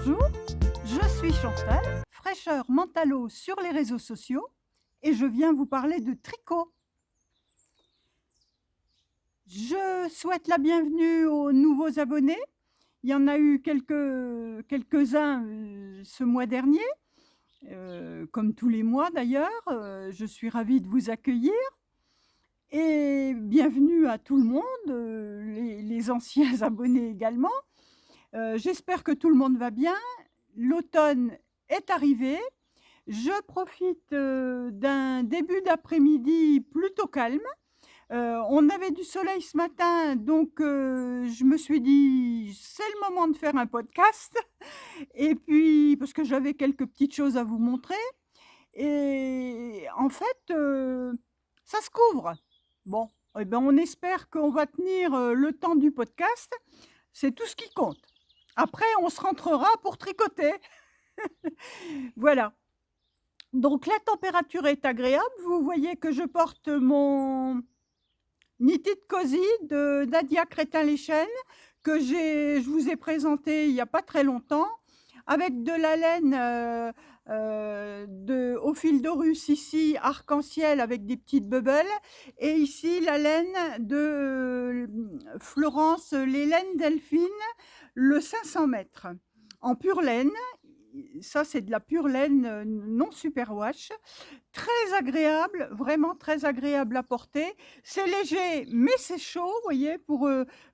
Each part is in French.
Bonjour, je suis Chantal, fraîcheur mentalo sur les réseaux sociaux et je viens vous parler de tricot. Je souhaite la bienvenue aux nouveaux abonnés. Il y en a eu quelques-uns ce mois dernier, comme tous les mois d'ailleurs. Je suis ravie de vous accueillir et bienvenue à tout le monde, les anciens abonnés également. J'espère que tout le monde va bien. L'automne est arrivé. Je profite, d'un début d'après-midi plutôt calme. On avait du soleil ce matin, donc je me suis dit: «C'est le moment de faire un podcast» et puis parce que j'avais quelques petites choses à vous montrer et en fait, ça se couvre. Bon et ben, on espère qu'on va tenir, le temps du podcast. C'est tout ce qui compte. Après, on se rentrera pour tricoter. Voilà. Donc la température est agréable. Vous voyez que je porte mon Knitted Cozy de Nadia Crétin-Leschen que je vous ai présenté il y a pas très longtemps avec de la laine, au fil d'Orus ici, arc-en-ciel avec des petites bubbles et ici la laine de, Florence, les laines Delphine, le 500 mètres en pure laine. Ça, c'est de la pure laine, non superwash. Très agréable, vraiment très agréable à porter. C'est léger, mais c'est chaud, vous voyez,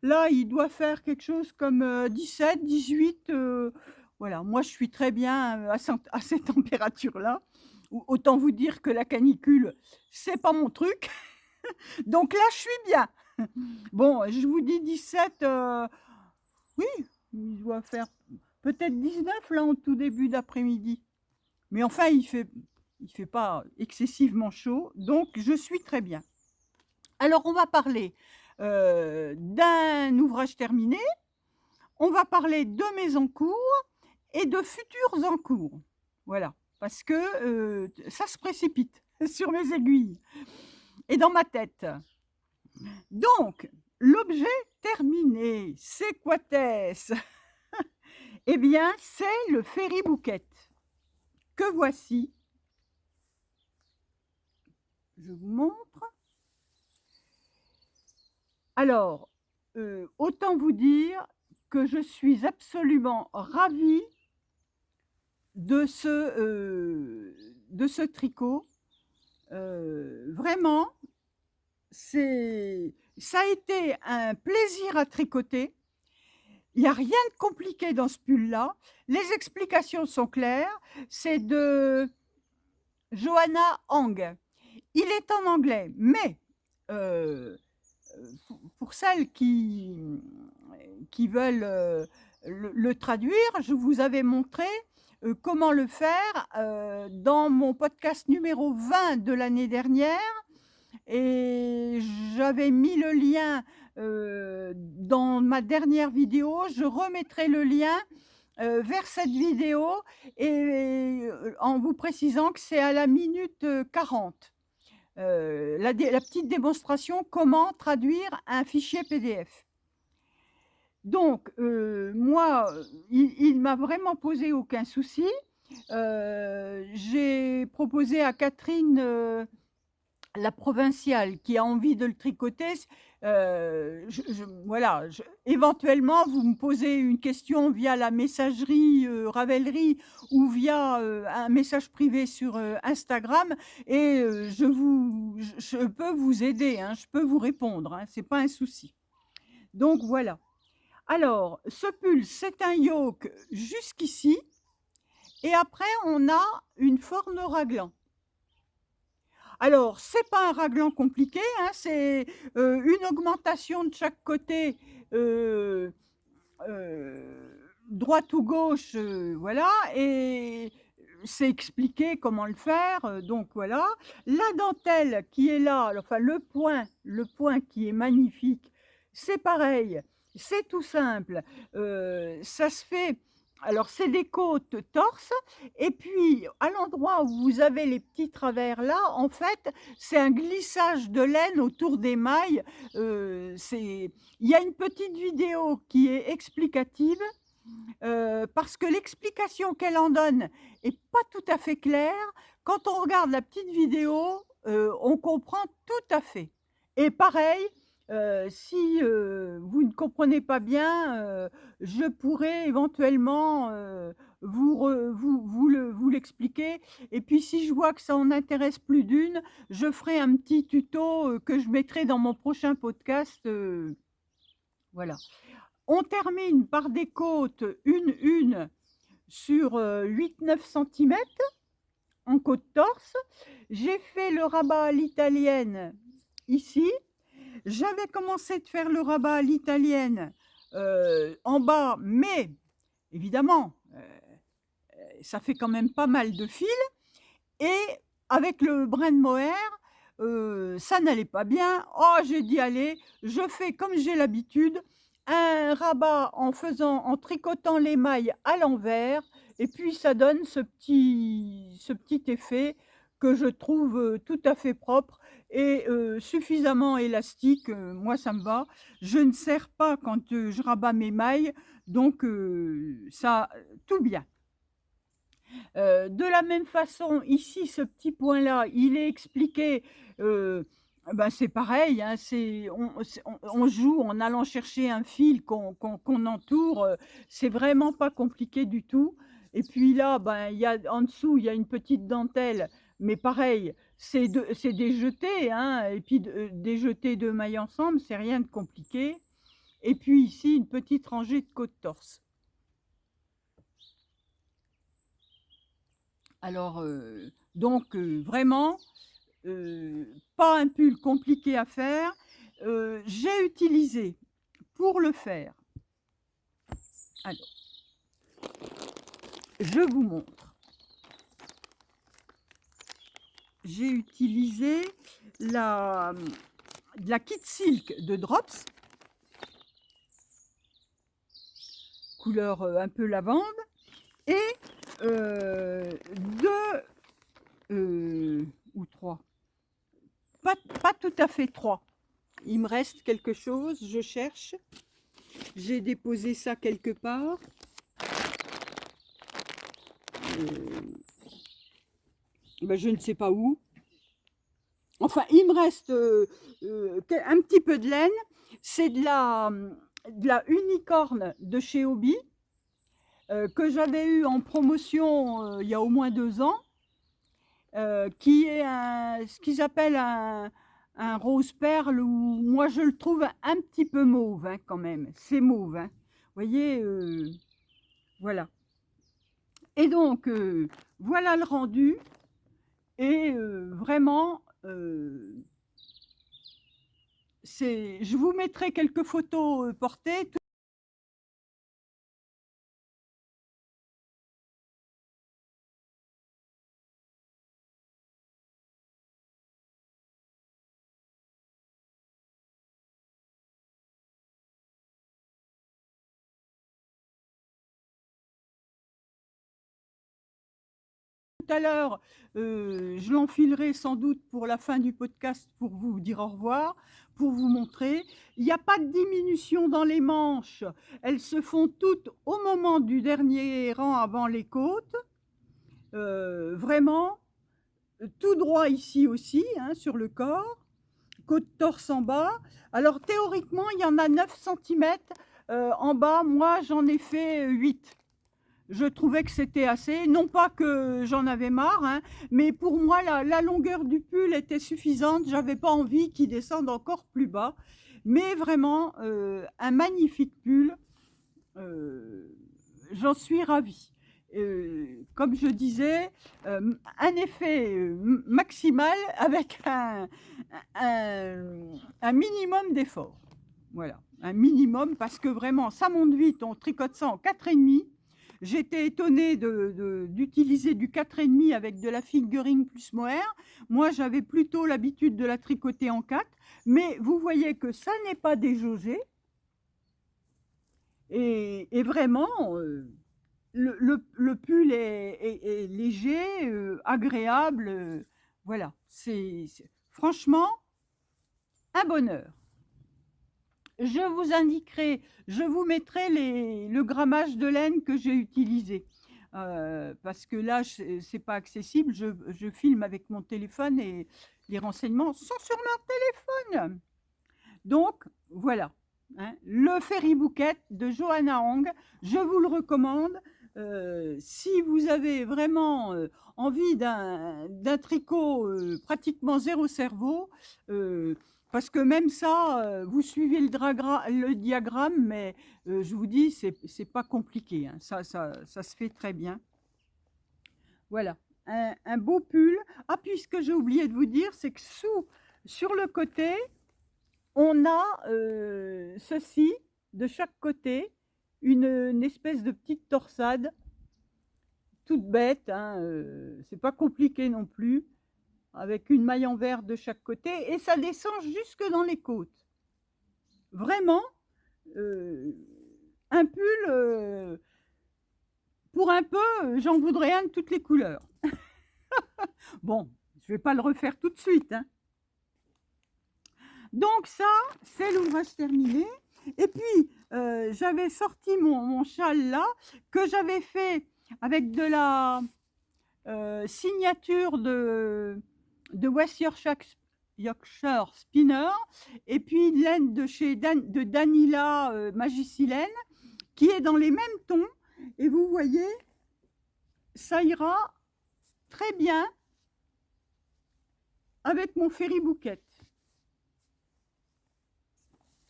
là, il doit faire quelque chose comme, 17-18, voilà. Moi, je suis très bien, à ces températures-là. Autant vous dire que la canicule, c'est pas mon truc. Donc là, je suis bien. Bon, je vous dis 17, oui, il doit faire peut-être 19 là, en tout début d'après-midi. Mais enfin, il fait pas excessivement chaud, donc je suis très bien. Alors on va parler, d'un ouvrage terminé, on va parler de mes en cours et de futurs en cours. Voilà, parce que, ça se précipite sur mes aiguilles et dans ma tête. Donc, l'objet terminé, c'est quoi est-ce? Eh bien, c'est le Fairy Bouquet que voici. Je vous montre. Alors, autant vous dire que je suis absolument ravie de ce tricot. Vraiment, ça a été un plaisir à tricoter. Il n'y a rien de compliqué dans ce pull-là. Les explications sont claires. C'est de Johanna Hang. Il est en anglais, mais pour celles qui veulent le traduire, je vous avais montré comment le faire dans mon podcast numéro 20 de l'année dernière et j'avais mis le lien dans ma dernière vidéo. Je remettrai le lien vers cette vidéo et en vous précisant que c'est à la minute 40. La petite démonstration comment traduire un fichier PDF. Donc moi, il m'a vraiment posé aucun souci. J'ai proposé à Catherine, la provinciale qui a envie de le tricoter, voilà, éventuellement, vous me posez une question via la messagerie, Ravelry ou via, un message privé sur, Instagram et je peux vous aider, hein, je peux vous répondre, hein, c'est pas un souci. Donc voilà. Alors, ce pull, c'est un yoke jusqu'ici et après on a une forme raglan. Alors, c'est pas un raglan compliqué, hein, c'est, une augmentation de chaque côté, heu droite ou gauche, voilà et c'est expliqué comment le faire, donc voilà. La dentelle qui est là, enfin le point qui est magnifique, c'est pareil, c'est tout simple, ça se fait alors c'est des côtes torse et puis à l'endroit où vous avez les petits travers là, en fait, c'est un glissage de laine autour des mailles, il y a une petite vidéo qui est explicative parce que l'explication qu'elle en donne est pas tout à fait claire. Quand on regarde la petite vidéo, on comprend tout à fait et pareil, si, vous ne comprenez pas bien, je pourrais éventuellement, vous l'expliquer et puis si je vois que ça en intéresse plus d'une, je ferai un petit tuto, que je mettrai dans mon prochain podcast, voilà. On termine par des côtes une sur, 8-9 centimètres en côte torse. J'ai fait le rabat à l'italienne ici. J'avais commencé de faire le rabat à l'italienne, en bas, mais évidemment, ça fait quand même pas mal de fil et avec le brin de mohair, ça n'allait pas bien. Oh, j'ai dit: «Allez, je fais comme j'ai l'habitude, un rabat en tricotant les mailles à l'envers» et puis ça donne ce petit effet que je trouve, tout à fait propre et suffisamment élastique, moi ça me va. Je ne serre pas quand, je rabats mes mailles, donc ça tout bien. De la même façon, ici, ce petit point-là, il est expliqué, bah, c'est pareil, hein, on joue en allant chercher un fil qu'on entoure, c'est vraiment pas compliqué du tout et puis là, ben, il y a en dessous, il y a une petite dentelle, mais pareil, c'est des jetés, hein et puis des jetés 2 mailles ensemble, c'est rien de compliqué et puis ici, une petite rangée de côte-torse. Alors, donc vraiment, pas un pull compliqué à faire. J'ai utilisé pour le faire alors, je vous montre. J'ai utilisé la, de la Kid Silk de Drops, couleur, un peu lavande et 2, ou 3, pas tout à fait 3. Il me reste quelque chose, je cherche. J'ai déposé ça quelque part. Ben, je ne sais pas où. Enfin, il me reste un petit peu de laine. C'est de la unicorne de chez Hobby que j'avais eu en promotion il y a au moins 2 ans, qui est ce qu'ils appellent un rose perle, ou moi je le trouve un petit peu mauve hein, quand même. C'est mauve. Hein. Vous voyez, voilà. Et donc, voilà le rendu. Et vraiment, je vous mettrai quelques photos portées. Tout à l'heure, je l'enfilerai sans doute pour la fin du podcast pour vous dire au revoir, pour vous montrer. Il n'y a pas de diminution dans les manches. Elles se font toutes au moment du dernier rang avant les côtes. Vraiment, tout droit ici aussi, hein, sur le corps. Côte torse en bas. Alors théoriquement, il y en a 9 centimètres en bas. Moi, j'en ai fait 8. Je trouvais que c'était assez. Non pas que j'en avais marre, hein, mais pour moi, la longueur du pull était suffisante. J'avais pas envie qu'il descende encore plus bas. Mais vraiment, un magnifique pull. J'en suis ravie. Comme je disais, un effet maximal avec un minimum d'effort. Voilà, un minimum parce que vraiment, ça monte vite. On tricote ça en 4,5. J'étais étonnée d'utiliser du 4,5 avec de la fingering plus mohair. Moi, j'avais plutôt l'habitude de la tricoter en 4. Mais vous voyez que ça n'est pas déjaugé. Et vraiment, le pull est léger, agréable. Voilà, c'est franchement un bonheur. je vous indiquerai, je vous mettrai le grammage de laine que j'ai utilisé. Parce que là, c'est pas accessible. Je filme avec mon téléphone et les renseignements sont sur mon téléphone. Donc, voilà. Hein, le Ferry Bouquet de Johanna Hong, je vous le recommande. Si vous avez vraiment envie d'un tricot pratiquement zéro cerveau, parce que même ça, vous suivez le diagramme, mais je vous dis, c'est pas compliqué. Hein. Ça se fait très bien. Voilà, un beau pull. Ah, puis ce que j'ai oublié de vous dire, c'est que sur le côté, on a ceci, de chaque côté, une espèce de petite torsade, toute bête, hein, c'est pas compliqué non plus, avec une maille en vert de chaque côté, et ça descend jusque dans les côtes. Vraiment, un pull, pour un peu, j'en voudrais un de toutes les couleurs. Bon, je vais pas le refaire tout de suite, hein. Donc ça, c'est l'ouvrage terminé. Et puis, j'avais sorti mon châle là, que j'avais fait avec de la signature de West Yorkshire Spinner, et puis laine de Danila Magicilène, qui est dans les mêmes tons. Et vous voyez, ça ira très bien avec mon Ferry Bouquet.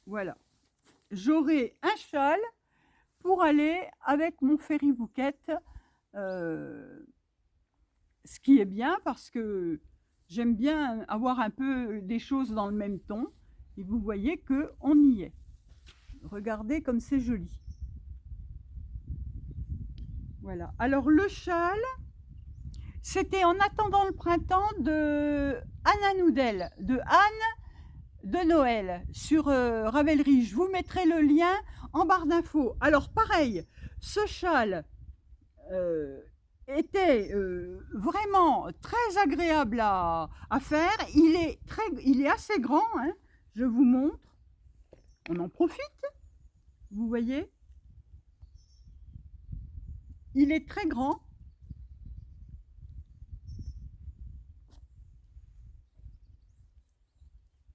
Voilà. J'aurai un châle pour aller avec mon Ferry Bouquet, ce qui est bien parce que j'aime bien avoir un peu des choses dans le même ton. Et vous voyez qu'on y est. Regardez comme c'est joli. Voilà. Alors le châle, c'était En attendant le printemps de Anna Noudel, de Anne de Noël, sur Ravelry. Je vous mettrai le lien en barre d'infos. Alors pareil, ce châle était vraiment très agréable à faire. Il est assez grand, hein. Je vous montre. On en profite. Vous voyez? Il est très grand.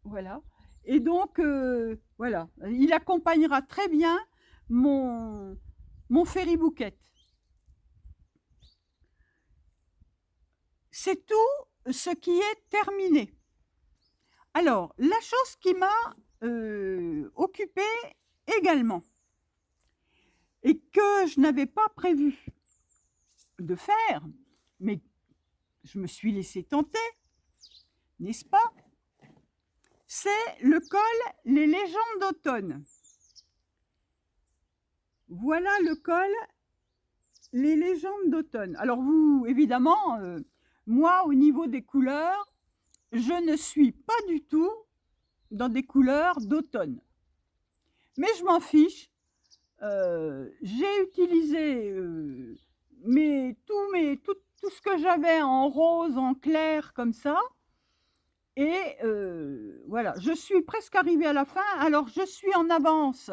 Voilà. Et donc, voilà. Il accompagnera très bien mon Ferry Bouquet. C'est tout ce qui est terminé. Alors, la chose qui m'a occupée également, et que je n'avais pas prévu de faire, mais je me suis laissée tenter, n'est-ce pas? C'est le col Les légendes d'automne. Voilà le col Les légendes d'automne. Alors vous, évidemment, moi, au niveau des couleurs, je ne suis pas du tout dans des couleurs d'automne. Mais je m'en fiche. J'ai utilisé tout ce que j'avais en rose, en clair, comme ça. Et voilà, je suis presque arrivée à la fin. Alors, je suis en avance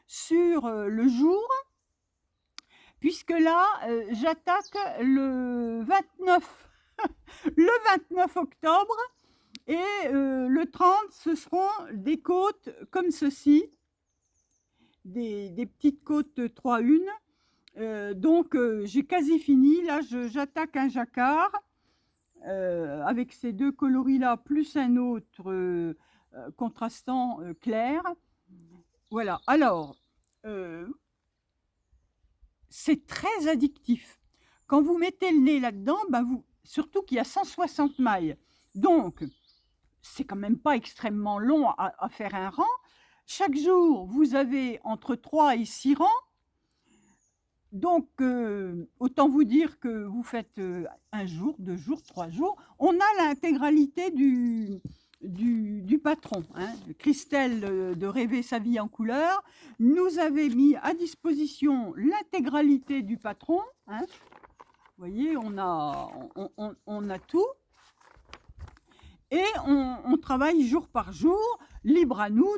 sur le jour, puisque là, j'attaque le 29, le 29 octobre. Et le 30, ce seront des côtes comme ceci, des petites côtes 3-1. Donc, j'ai quasi fini. Là, j'attaque un jacquard. Avec ces deux coloris-là, plus un autre contrastant clair. Voilà, alors, c'est très addictif. Quand vous mettez le nez là-dedans, surtout qu'il y a 160 mailles, donc c'est quand même pas extrêmement long à faire un rang. Chaque jour, vous avez entre 3 et 6 rangs. Donc, autant vous dire que vous faites 1 jour, 2 jours, 3 jours. On a l'intégralité du patron, hein. Christelle de Rêver sa vie en couleur nous avait mis à disposition l'intégralité du patron, hein. Vous voyez, on a tout. Et on travaille jour par jour, libre à nous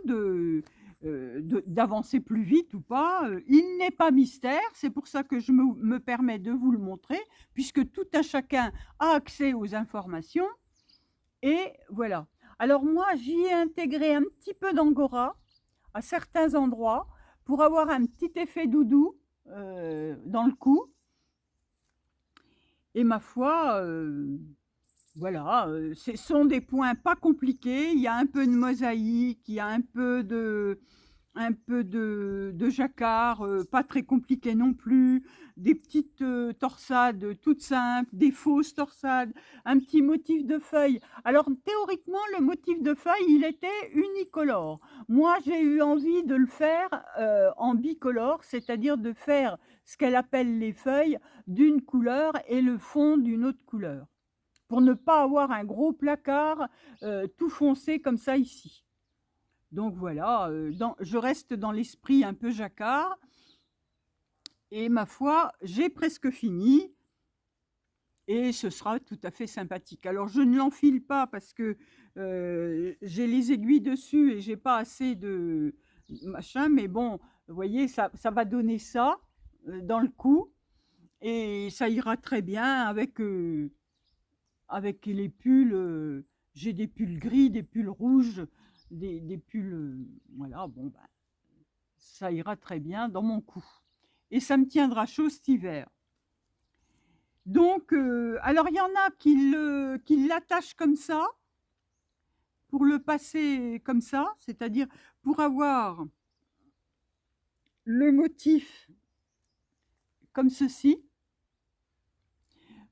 d'avancer plus vite ou pas, il n'est pas mystère. C'est pour ça que je me permets de vous le montrer, puisque tout un chacun a accès aux informations et voilà. Alors moi, j'y ai intégré un petit peu d'angora à certains endroits pour avoir un petit effet doudou, dans le cou et ma foi, voilà, ce sont des points pas compliqués. Il y a un peu de mosaïque, il y a un peu de jacquard, pas très compliqué non plus, des petites, torsades toutes simples, des fausses torsades, un petit motif de feuille. Alors théoriquement, le motif de feuille, il était unicolore. Moi, j'ai eu envie de le faire, en bicolore, c'est-à-dire de faire ce qu'elle appelle les feuilles d'une couleur et le fond d'une autre couleur, pour ne pas avoir un gros placard, tout foncé comme ça ici. Donc voilà, je reste dans l'esprit un peu jacquard et ma foi, j'ai presque fini et ce sera tout à fait sympathique. Alors je ne l'enfile pas parce que, j'ai les aiguilles dessus et j'ai pas assez de machin, mais bon, vous voyez, ça va donner ça, dans le cou et ça ira très bien avec les pulls, j'ai des pulls gris, des pulls rouges, des pulls, voilà, bon, ben, ça ira très bien dans mon cou et ça me tiendra chaud cet hiver. Donc, alors il y en a qui l'attachent comme ça, pour le passer comme ça, c'est-à-dire pour avoir le motif comme ceci.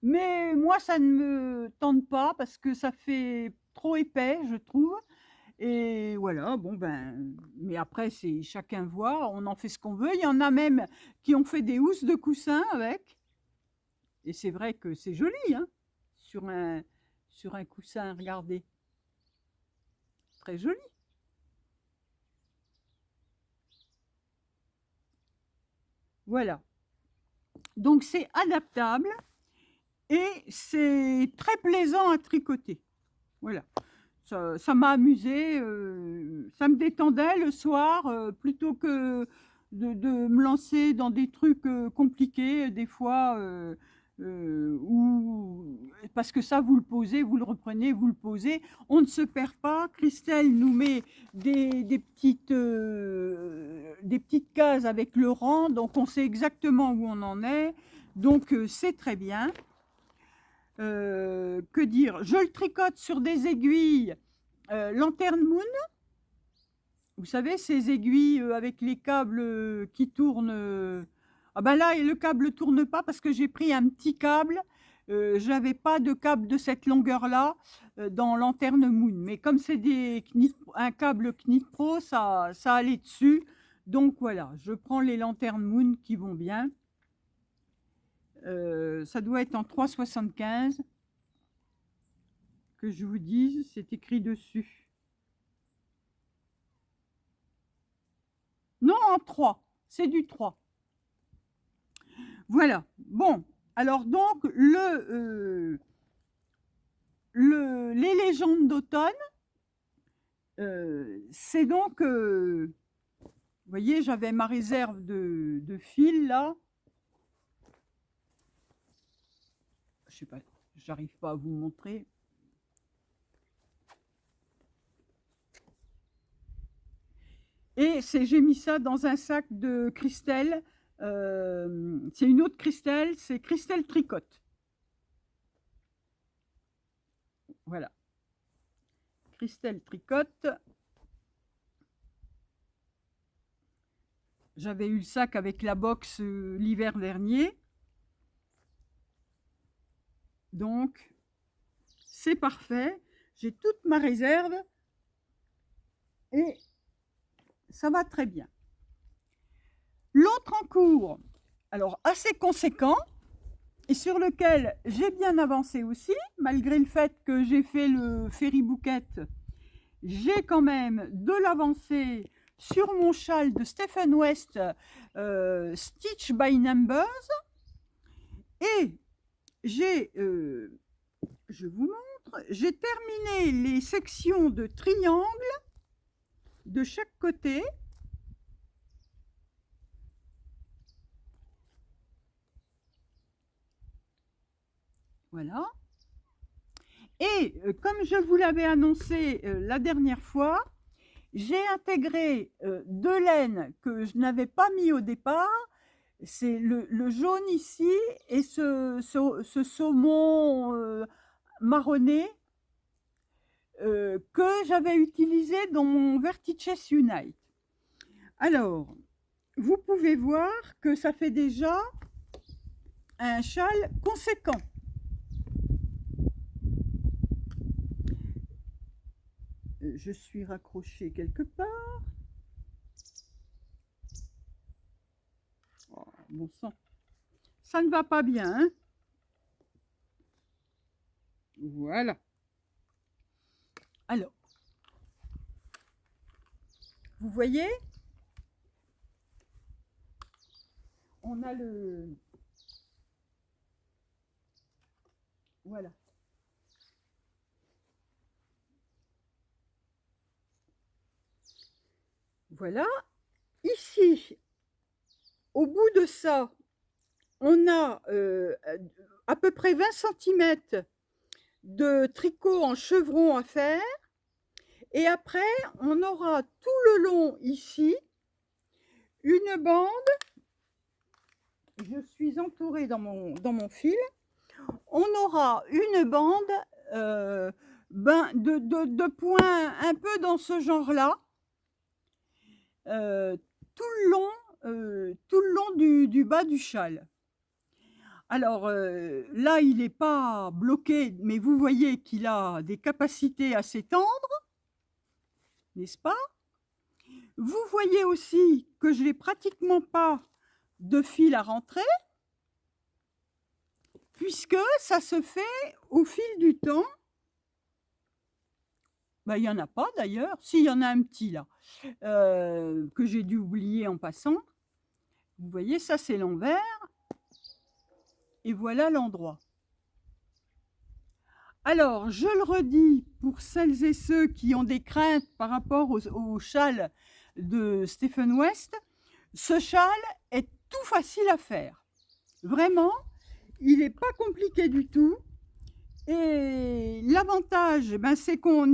Mais moi, ça ne me tente pas parce que ça fait trop épais, je trouve. Et voilà, bon ben, mais après, c'est chacun voit, on en fait ce qu'on veut. Il y en a même qui ont fait des housses de coussin avec. Et c'est vrai que c'est joli, hein, sur un coussin, regardez. Très joli. Voilà. Donc c'est adaptable et c'est très plaisant à tricoter. Voilà. Ça m'a amusée, ça me détendait le soir, plutôt que de me lancer dans des trucs, compliqués des fois, parce que ça vous le posez, vous le reprenez, vous le posez, on ne se perd pas. Christelle nous met des petites cases avec le rang, donc on sait exactement où on en est, donc c'est très bien. Que dire? Je le tricote sur des aiguilles, Lantern Moon. Vous savez, ces aiguilles, avec les câbles, qui tournent, ah ben là, le câble tourne pas parce que j'ai pris un petit câble, j'avais pas de câble de cette longueur-là, dans Lantern Moon. Mais comme c'est un câble Knit Pro, ça allait dessus. Donc voilà, je prends les Lantern Moon qui vont bien. Ça doit être en 3,75 que je vous dise, c'est écrit dessus. Non, en 3, c'est du 3. Voilà, bon, alors donc les légendes d'automne, c'est donc, vous voyez, j'avais ma réserve de fil là. Je sais pas, j'arrive pas à vous montrer. Et j'ai mis ça dans un sac de Christelle. C'est une autre Christelle, c'est Christelle Tricote. Voilà. Christelle Tricote. J'avais eu le sac avec la box l'hiver dernier. Donc, c'est parfait. J'ai toute ma réserve. Et ça va très bien. L'autre en cours, alors assez conséquent, et sur lequel j'ai bien avancé aussi, malgré le fait que j'ai fait le Ferry Bouquet, j'ai quand même de l'avancée sur mon châle de Stephen West, Stitch by Numbers, et je vous montre, j'ai terminé les sections de triangle de chaque côté. Voilà. Et comme je vous l'avais annoncé la dernière fois, j'ai intégré 2 laines que je n'avais pas mis au départ. C'est le jaune ici et ce saumon marronné que j'avais utilisé dans mon Vertices Unite. Alors, vous pouvez voir que ça fait déjà un châle conséquent. Je suis raccrochée quelque part. Oh, bon sang. Ça ne va pas bien, hein? Voilà. Alors, vous voyez, on a le... Voilà. Voilà. Ici, au bout de ça, on a à peu près 20 cm de tricot en chevron à faire. Et après, on aura tout le long ici une bande. Je suis entourée dans mon fil. On aura une bande de points un peu dans ce genre-là, tout le long du bas du châle. Alors là, il n'est pas bloqué, mais vous voyez qu'il a des capacités à s'étendre, n'est-ce pas? Vous voyez aussi que je n'ai pratiquement pas de fil à rentrer, puisque ça se fait au fil du temps. Ben, il n'y en a pas d'ailleurs. Si, il y en a un petit là, que j'ai dû oublier en passant. Vous voyez, ça c'est l'envers. Et voilà l'endroit. Alors, je le redis pour celles et ceux qui ont des craintes par rapport au châle de Stephen West, ce châle est tout facile à faire. Vraiment, il n'est pas compliqué du tout. Et l'avantage, ben, c'est qu'on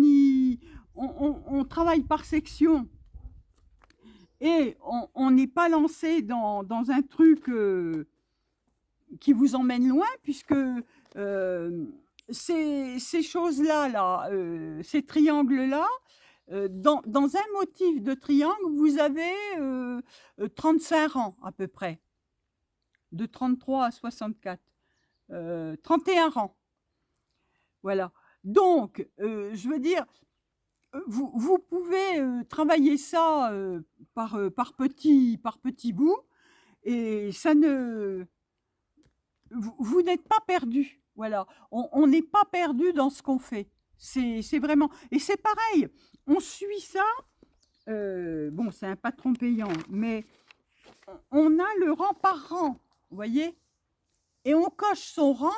travaille par section et on n'est pas lancé dans un truc qui vous emmène loin, puisque ces choses-là, ces triangles-là, dans un motif de triangle, vous avez 35 rangs à peu près, de 33 à 64, 31 rangs. Voilà. Donc, je veux dire, vous pouvez travailler ça par petits bouts, et ça ne... Vous n'êtes pas perdu. Voilà. On n'est pas perdu dans ce qu'on fait. C'est vraiment... Et c'est pareil, on suit ça. Bon, c'est un patron payant, mais on a le rang par rang, vous voyez? Et on coche son rang.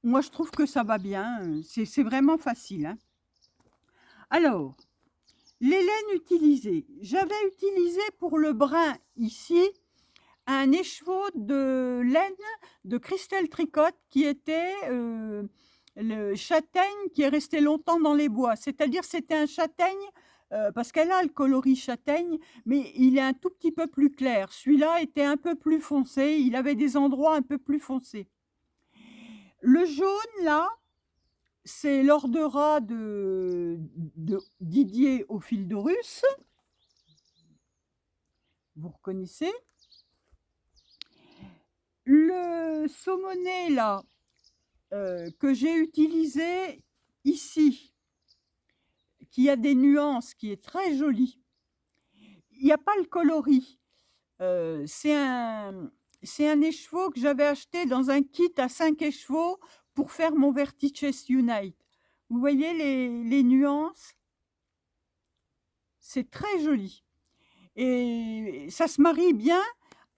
Moi, je trouve que ça va bien. C'est vraiment facile, hein. Alors, les laines utilisées. J'avais utilisé pour le brun ici un écheveau de laine de Christelle Tricot qui était le châtaigne qui est resté longtemps dans les bois. C'est-à-dire c'était un châtaigne, parce qu'elle a le coloris châtaigne, mais il est un tout petit peu plus clair. Celui-là était un peu plus foncé, il avait des endroits un peu plus foncés. Le jaune, là, c'est l'Ordera de Didier au fil de russe. Vous reconnaissez? Le saumonnet, là, que j'ai utilisé ici, qui a des nuances, qui est très joli. Il n'y a pas le coloris. C'est un écheveau que j'avais acheté dans un kit à 5 écheveaux pour faire mon Vertices Unite. Vous voyez les nuances? C'est très joli. Et ça se marie bien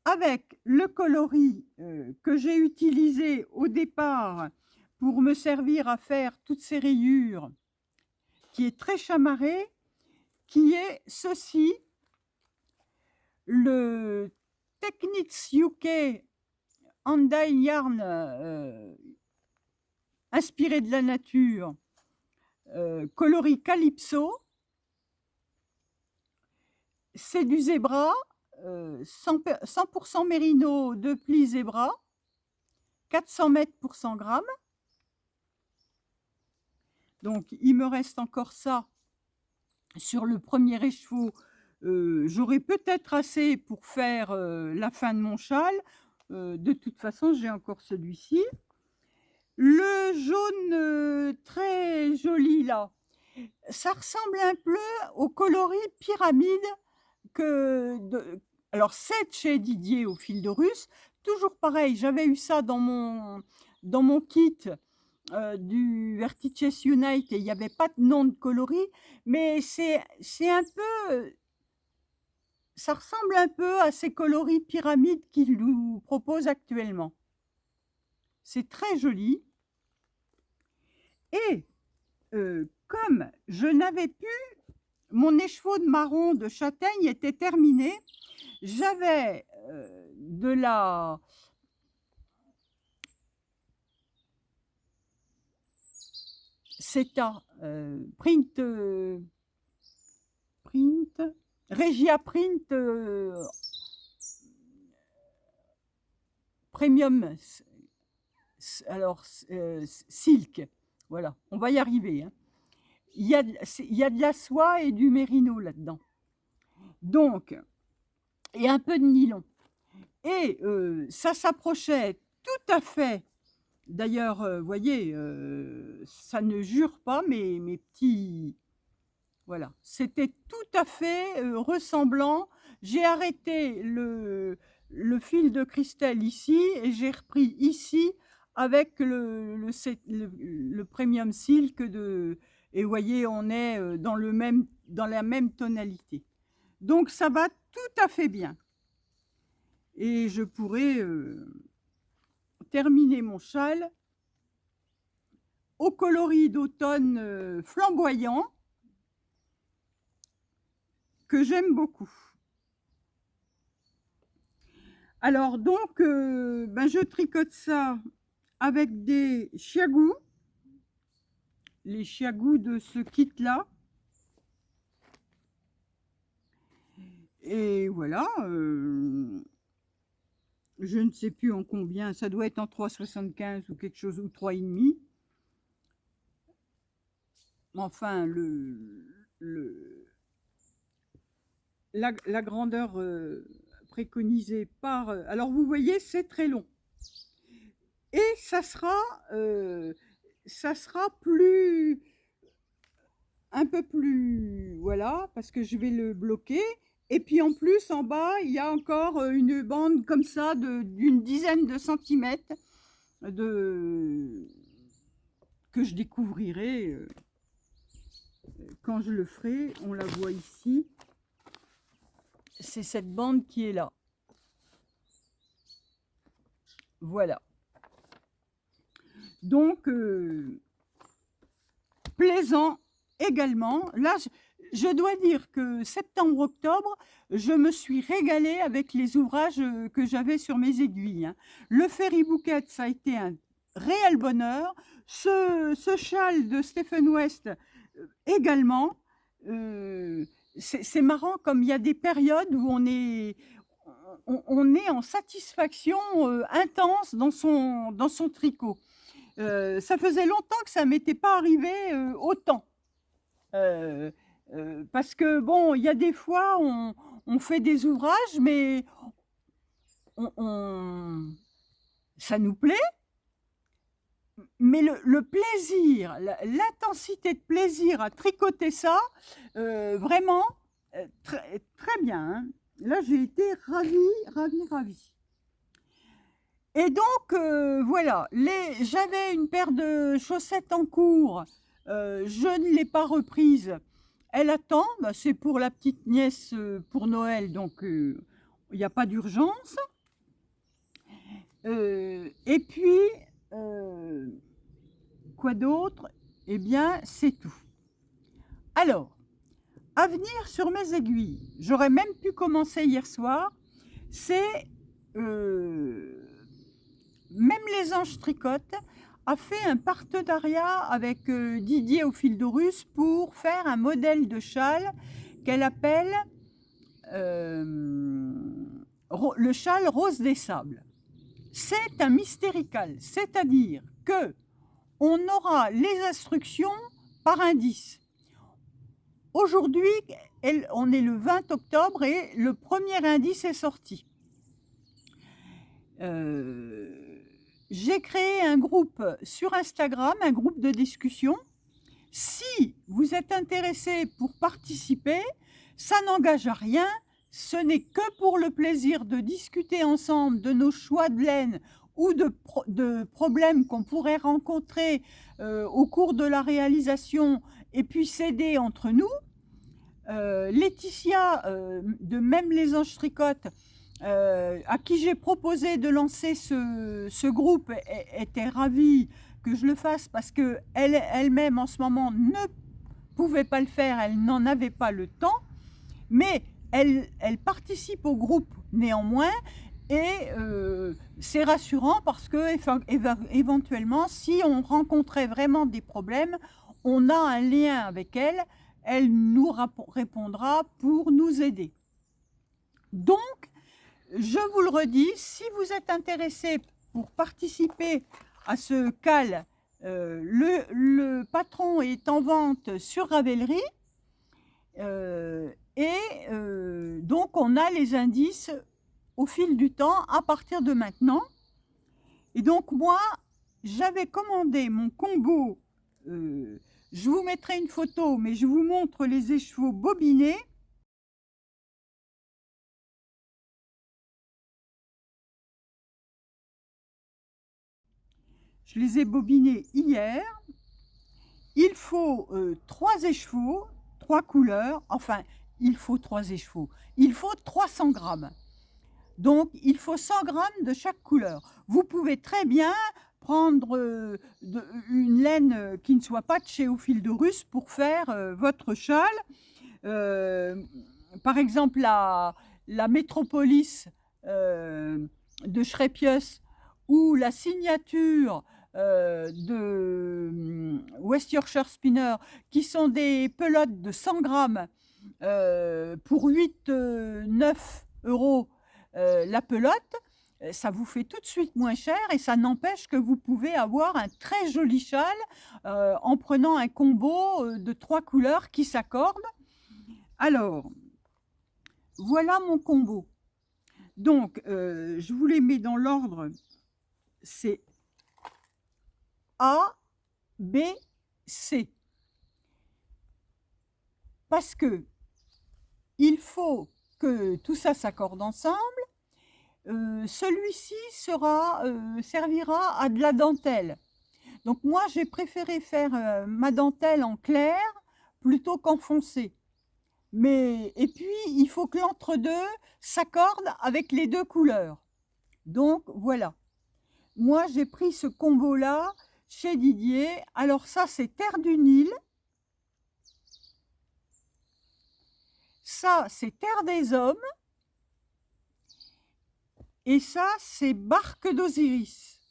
avec le coloris que j'ai utilisé au départ pour me servir à faire toutes ces rayures, qui est très chamarré, qui est ceci, le Technics UK Handai Yarn inspiré de la nature, coloris Calypso. C'est du zébra, 100% mérino de pli zébra, 400 mètres pour 100 grammes. Donc, il me reste encore ça sur le premier écheveau. J'aurai peut-être assez pour faire la fin de mon châle. De toute façon, j'ai encore celui-ci. Le jaune très joli là, ça ressemble un peu au coloris pyramide alors c'est chez Didier au fil de Russe. Toujours pareil, j'avais eu ça dans mon kit du Vertices Unite et il n'y avait pas de nom de coloris, mais c'est un peu, ça ressemble un peu à ces coloris pyramides qu'il nous propose actuellement. C'est très joli. Et comme je n'avais plus, mon écheveau de marron de châtaigne était terminé, j'avais de la Seta print Regia Print Premium, alors silk, voilà, on va y arriver, hein. Il y a de la soie et du mérino là-dedans, donc, et un peu de nylon, et ça s'approchait tout à fait. D'ailleurs, vous voyez, ça ne jure pas, mes petits... Voilà, c'était tout à fait ressemblant. J'ai arrêté le fil de cristal ici et j'ai repris ici avec le premium silk de... Et vous voyez, on est dans la même tonalité. Donc, ça va tout à fait bien. Et je pourrais terminer mon châle au coloris d'automne flamboyant que j'aime beaucoup. Alors donc, je tricote ça avec des chiagous, les chiagous de ce kit-là. Et voilà, je ne sais plus en combien, ça doit être en 3,75 ou quelque chose, ou 3,5. Enfin, la grandeur préconisée par... alors, vous voyez, c'est très long. Et ça sera plus... un peu plus... Voilà, parce que je vais le bloquer. Et puis, en plus, en bas, il y a encore une bande comme ça d'une dizaine de centimètres que je découvrirai quand je le ferai. On la voit ici. C'est cette bande qui est là. Voilà. Donc, plaisant également. Là, je dois dire que septembre-octobre, je me suis régalée avec les ouvrages que j'avais sur mes aiguilles, hein. Le Ferry Bouquet, ça a été un réel bonheur. Ce châle de Stephen West également. C'est marrant comme il y a des périodes où on est en satisfaction intense dans son tricot. Ça faisait longtemps que ça ne m'était pas arrivé autant. Parce que bon, il y a des fois, on fait des ouvrages, mais ça nous plaît. Mais le plaisir, l'intensité de plaisir à tricoter ça, vraiment, très, très bien, hein. Là, j'ai été ravie. Et donc, voilà, j'avais une paire de chaussettes en cours, je ne l'ai pas reprise. Elle attend, c'est pour la petite nièce pour Noël, donc il n'y a pas d'urgence. Et puis, quoi d'autre? Eh bien, c'est tout. Alors, à venir sur mes aiguilles, j'aurais même pu commencer hier soir, c'est Même les Anges Tricotent a fait un partenariat avec Didier au fil d'Horus pour faire un modèle de châle qu'elle appelle le châle rose des sables. C'est un mystérical, c'est-à-dire que on aura les instructions par indice. Aujourd'hui, on est le 20 octobre et le premier indice est sorti. J'ai créé un groupe sur Instagram, un groupe de discussion. Si vous êtes intéressé pour participer, ça n'engage à rien. Ce n'est que pour le plaisir de discuter ensemble de nos choix de laine ou de problèmes qu'on pourrait rencontrer au cours de la réalisation et puis s'aider entre nous. Laetitia de Même les Anges Tricotent, à qui j'ai proposé de lancer ce groupe, était ravie que je le fasse parce qu'elle-même en ce moment ne pouvait pas le faire, elle n'en avait pas le temps, mais elle participe au groupe néanmoins et c'est rassurant parce que éventuellement, si on rencontrait vraiment des problèmes, on a un lien avec elle, elle nous répondra pour nous aider. Donc, je vous le redis, si vous êtes intéressé pour participer à ce CAL, le patron est en vente sur Ravelry donc on a les indices au fil du temps à partir de maintenant. Et donc moi, j'avais commandé mon combo, je vous mettrai une photo, mais je vous montre les écheveaux bobinés. Je les ai bobinés hier. Il faut 3 écheveaux, 3 couleurs, enfin, il faut 3 écheveaux. Il faut 300 grammes. Donc, il faut 100 grammes de chaque couleur. Vous pouvez très bien prendre une laine qui ne soit pas de chez Au fil d'Horus pour faire votre châle. Par exemple, la Métropolis de Schrepius ou la signature de West Yorkshire Spinner, qui sont des pelotes de 100 grammes pour 8-9 euros la pelote, ça vous fait tout de suite moins cher et ça n'empêche que vous pouvez avoir un très joli châle en prenant un combo de 3 couleurs qui s'accordent. Alors, voilà mon combo. Donc, je vous les mets dans l'ordre, c'est A, B, C. Parce que il faut que tout ça s'accorde ensemble. Celui-ci servira à de la dentelle. Donc moi, j'ai préféré faire ma dentelle en clair plutôt qu'en foncé. Et puis, il faut que l'entre-deux s'accorde avec les 2 couleurs. Donc, voilà. Moi, j'ai pris ce combo-là chez Didier. Alors ça, c'est Terre du Nil. Ça, c'est Terre des Hommes. Et ça, c'est Barque d'Osiris.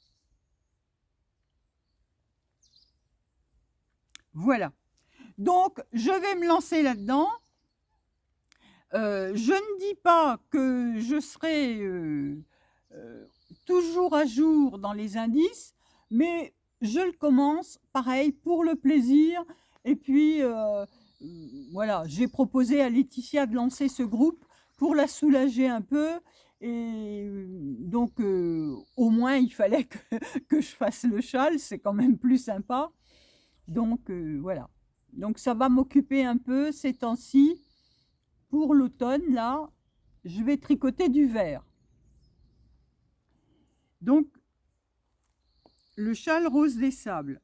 Voilà. Donc, je vais me lancer là-dedans. Je ne dis pas que je serai toujours à jour dans les indices, mais je le commence, pareil, pour le plaisir. Et puis, voilà, j'ai proposé à Laetitia de lancer ce groupe pour la soulager un peu. Et donc, au moins, il fallait que je fasse le châle, c'est quand même plus sympa. Donc, voilà. Donc, ça va m'occuper un peu ces temps-ci. Pour l'automne, là, je vais tricoter du vert. Donc, le châle rose des sables.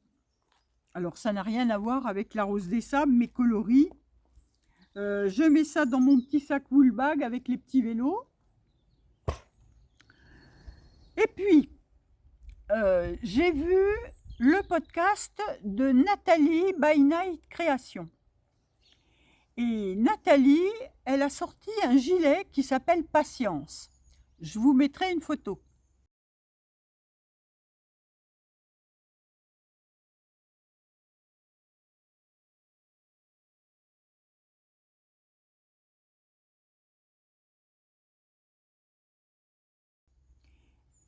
Alors, ça n'a rien à voir avec la rose des sables, mais coloris. Je mets ça dans mon petit sac wool bag avec les petits vélos. Et puis, j'ai vu le podcast de Nathalie by Night Création. Et Nathalie, elle a sorti un gilet qui s'appelle Patience. Je vous mettrai une photo.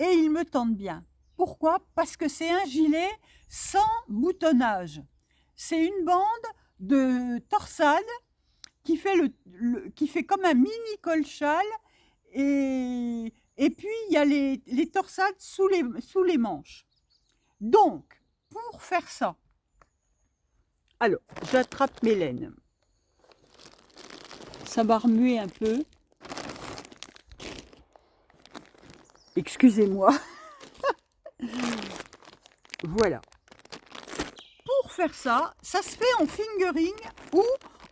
et il me tente bien. Pourquoi? Parce que c'est un gilet sans boutonnage. C'est une bande de torsade qui fait, qui fait comme un mini col-châle et puis il y a les torsades sous les manches. Donc, pour faire ça, alors, j'attrape mes laines. Ça va remuer un peu. Excusez-moi. Voilà. Pour faire ça, ça se fait en fingering ou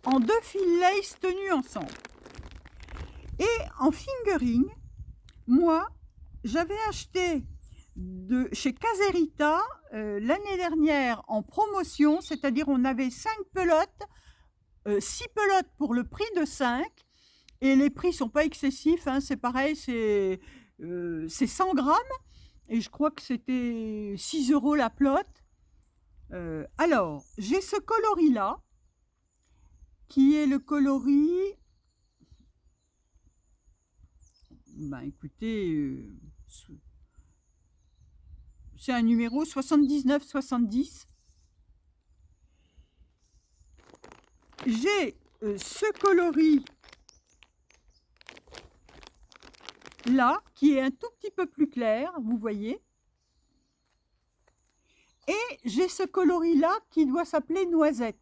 en 2 fils lace tenus ensemble. Et en fingering, moi, j'avais acheté chez Caserita l'année dernière en promotion, c'est-à-dire on avait 5 pelotes, 6 pelotes pour le prix de 5, et les prix sont pas excessifs, hein, c'est pareil, c'est 100 grammes, et je crois que c'était 6 € la pelote. Alors, j'ai ce coloris-là, qui est le coloris, ben écoutez, c'est un numéro 79-70. J'ai ce coloris là, qui est un tout petit peu plus clair, vous voyez. Et j'ai ce coloris-là qui doit s'appeler noisette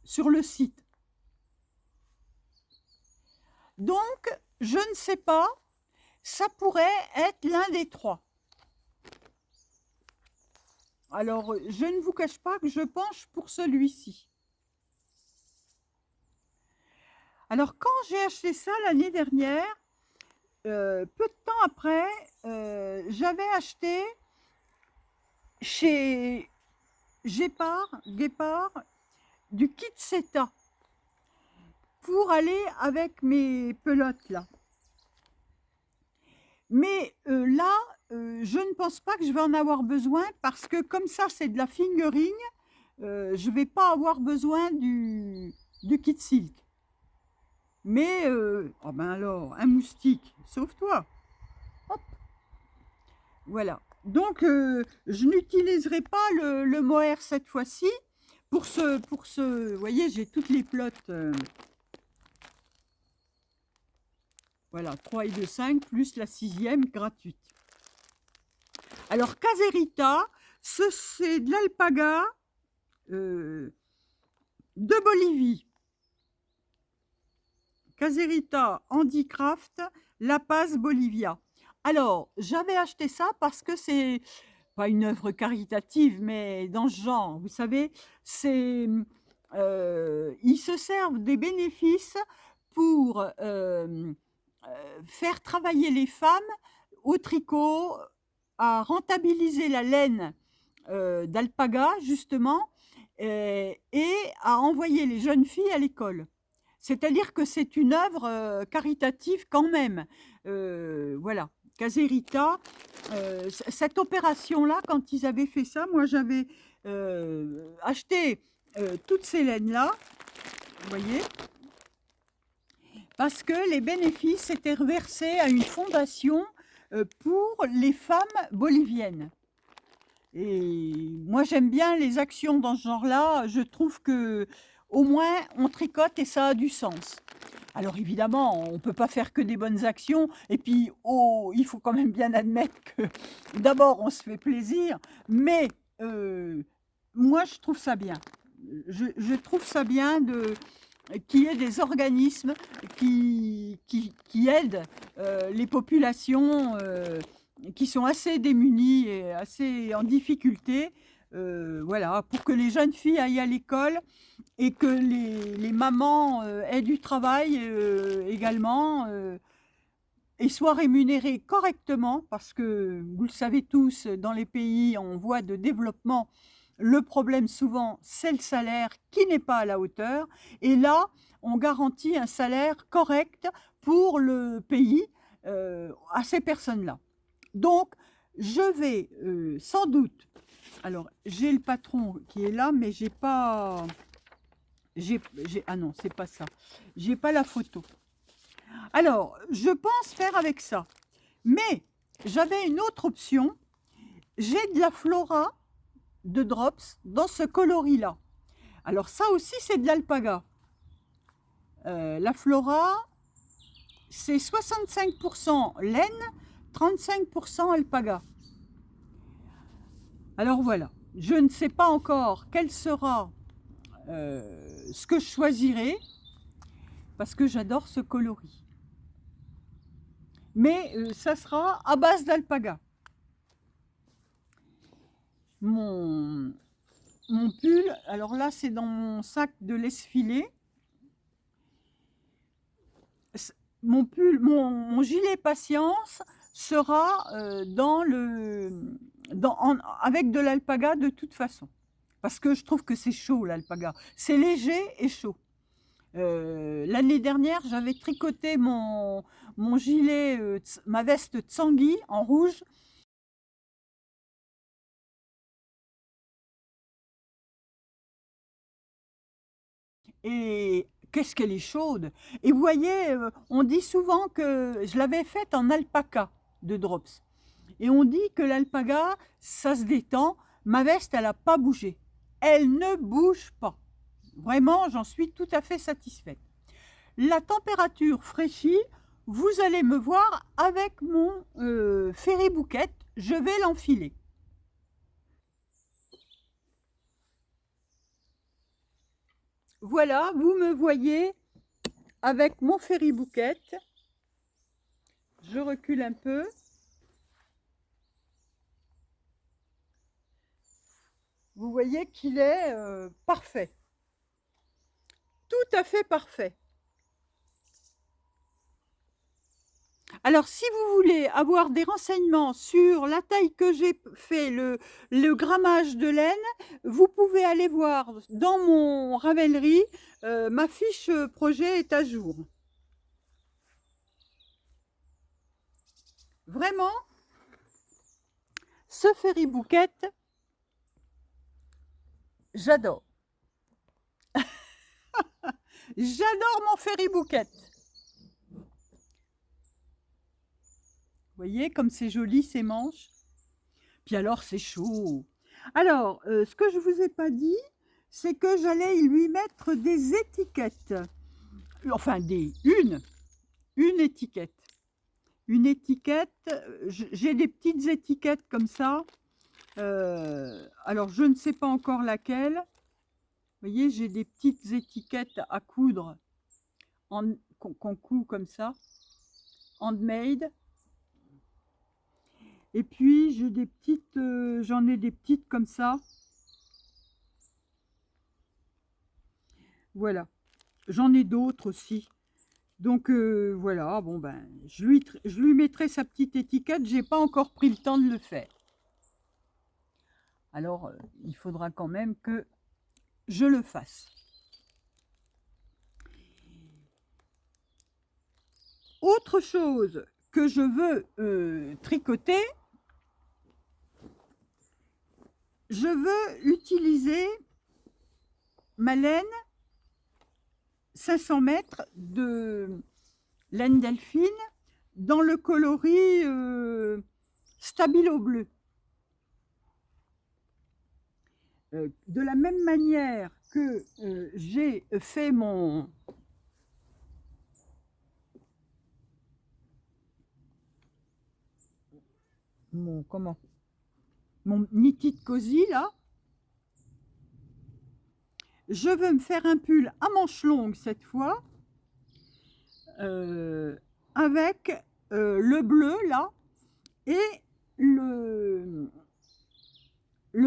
sur le site. Donc, je ne sais pas, ça pourrait être l'un des 3. Alors, je ne vous cache pas que je penche pour celui-ci. Alors, quand j'ai acheté ça l'année dernière, peu de temps après, j'avais acheté chez Guépard du kit Seta pour aller avec mes pelotes là. Mais là, je ne pense pas que je vais en avoir besoin parce que comme ça, c'est de la fingering, je ne vais pas avoir besoin du kit silk. Mais, oh ben alors, un moustique, sauve-toi. Hop. Voilà. Donc, je n'utiliserai pas le mohair cette fois-ci. Vous voyez, j'ai toutes les pelotes. Voilà, 3 et 2, 5, plus la 6e gratuite. Alors, Caserita, c'est de l'alpaga de Bolivie. Caserita Handicraft La Paz Bolivia. Alors, j'avais acheté ça parce que c'est pas une œuvre caritative, mais dans ce genre, vous savez, ils se servent des bénéfices pour faire travailler les femmes au tricot, à rentabiliser la laine d'alpaga, justement, et à envoyer les jeunes filles à l'école. C'est-à-dire que c'est une œuvre caritative quand même. Voilà, Caserita, cette opération-là, quand ils avaient fait ça, moi j'avais acheté toutes ces laines-là, vous voyez, parce que les bénéfices étaient reversés à une fondation pour les femmes boliviennes. Et moi j'aime bien les actions dans ce genre-là, je trouve que au moins on tricote et ça a du sens. Alors évidemment, on ne peut pas faire que des bonnes actions, et puis il faut quand même bien admettre que d'abord on se fait plaisir, mais moi je trouve ça bien. Je trouve ça bien qu'il y ait des organismes qui aident les populations qui sont assez démunies et assez en difficulté, voilà, pour que les jeunes filles aillent à l'école et que les mamans aient du travail également et soient rémunérées correctement, parce que vous le savez tous, dans les pays en voie de développement, le problème souvent c'est le salaire qui n'est pas à la hauteur, et là on garantit un salaire correct pour le pays à ces personnes-là. Donc je vais sans doute, alors j'ai le patron qui est là, mais j'ai pas, ah non, c'est pas ça, j'ai pas la photo. Alors je pense faire avec ça. Mais j'avais une autre option. J'ai de la Flora de Drops dans ce coloris-là. Alors ça aussi, c'est de l'alpaga. La Flora, c'est 65% laine, 35% alpaga. Alors voilà, je ne sais pas encore quel sera ce que je choisirai, parce que j'adore ce coloris. Mais ça sera à base d'alpaga. Mon pull, alors là c'est dans mon sac de laisse-filet. Mon pull, mon gilet patience sera avec de l'alpaga de toute façon. Parce que je trouve que c'est chaud l'alpaga. C'est léger et chaud. L'année dernière, j'avais tricoté mon gilet, ma veste Tsangui en rouge. Et qu'est-ce qu'elle est chaude! Et vous voyez, on dit souvent que je l'avais faite en alpaca de Drops. Et on dit que l'alpaga, ça se détend. Ma veste, elle n'a pas bougé. Elle ne bouge pas. Vraiment, j'en suis tout à fait satisfaite. La température fraîchit, vous allez me voir avec mon Ferry Bouquet. Je vais l'enfiler. Voilà, vous me voyez avec mon Ferry Bouquet. Je recule un peu. Vous voyez qu'il est parfait. Tout à fait parfait. Alors, si vous voulez avoir des renseignements sur la taille que j'ai fait, le grammage de laine, vous pouvez aller voir dans mon Ravelry, ma fiche projet est à jour. Vraiment, ce Ferry Bouquet, j'adore. J'adore mon Ferry Bouquet. Vous voyez comme c'est joli ces manches. Puis alors c'est chaud. Alors, ce que je vous ai pas dit, c'est que j'allais lui mettre des étiquettes. Enfin, une étiquette. Une étiquette, j'ai des petites étiquettes comme ça. Alors, je ne sais pas encore laquelle. Vous voyez, j'ai des petites étiquettes à coudre qu'on coud comme ça. Handmade. Et puis j'ai des petites, j'en ai des petites comme ça. Voilà. J'en ai d'autres aussi. Donc voilà, bon ben, je lui mettrai sa petite étiquette. J'ai pas encore pris le temps de le faire. Alors il faudra quand même que je le fasse. Autre chose que je veux tricoter, je veux utiliser ma laine 500 mètres de laine Delphine dans le coloris Stabilo bleu. De la même manière que j'ai fait mon knitted cozy là, je veux me faire un pull à manches longues cette fois, avec le bleu là et le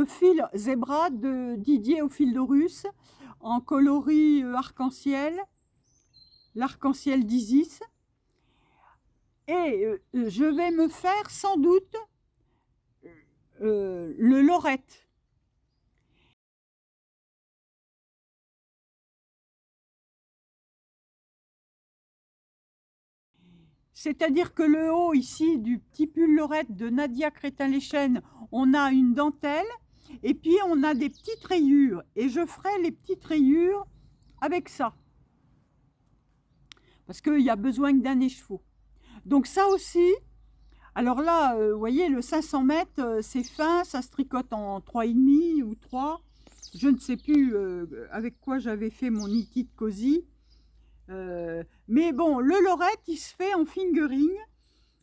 fil zébra de Didier au fil de Russe en coloris arc-en-ciel, l'arc-en-ciel d'Isis. Et je vais me faire sans doute le lorette. C'est-à-dire que le haut ici du petit pull lorette de Nadia Crétin-les-Chênes, on a une dentelle et puis on a des petites rayures. Et je ferai les petites rayures avec ça. Parce qu'il y a besoin d'un écheveau. Donc ça aussi, Alors là, vous voyez, le 500 mètres, c'est fin, ça se tricote en 3,5 ou 3. Je ne sais plus avec quoi j'avais fait mon knitted cosy. Mais bon, le lorette, il se fait en fingering.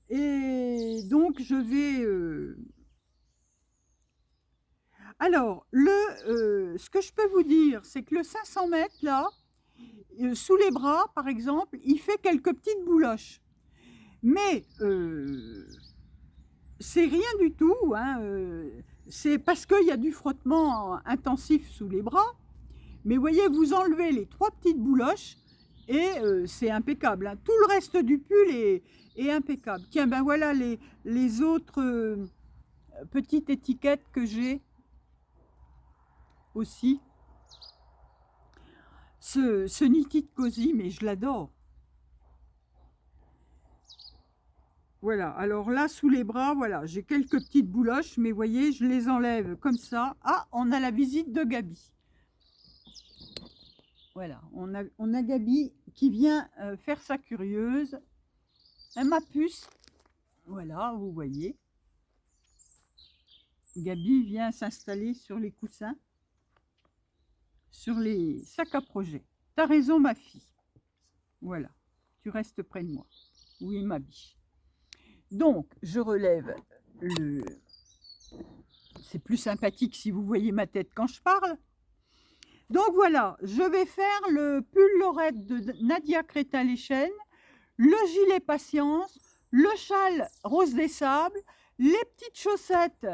Et donc, je vais... Alors, ce que je peux vous dire, c'est que le 500 mètres, là, sous les bras, par exemple, il fait quelques petites bouloches. Mais c'est rien du tout, hein, c'est parce qu'il y a du frottement intensif sous les bras. Mais voyez, vous enlevez les 3 petites bouloches et c'est impeccable, hein. Tout le reste du pull est impeccable. Tiens, ben voilà les autres petites étiquettes que j'ai aussi. Ce knitted cosy, mais je l'adore. Voilà, alors là, sous les bras, voilà, j'ai quelques petites bouloches, mais voyez, je les enlève comme ça. Ah, on a la visite de Gabi. Voilà, on a Gabi qui vient faire sa curieuse. Ma puce, voilà, vous voyez. Gabi vient s'installer sur les coussins, sur les sacs à projet. T'as raison, ma fille. Voilà, tu restes près de moi. Oui, ma biche. Donc, je relève le... C'est plus sympathique si vous voyez ma tête quand je parle. Donc voilà, je vais faire le pull lorette de Nadia Crétin-Léchenne, le gilet patience, le châle rose des sables, les petites chaussettes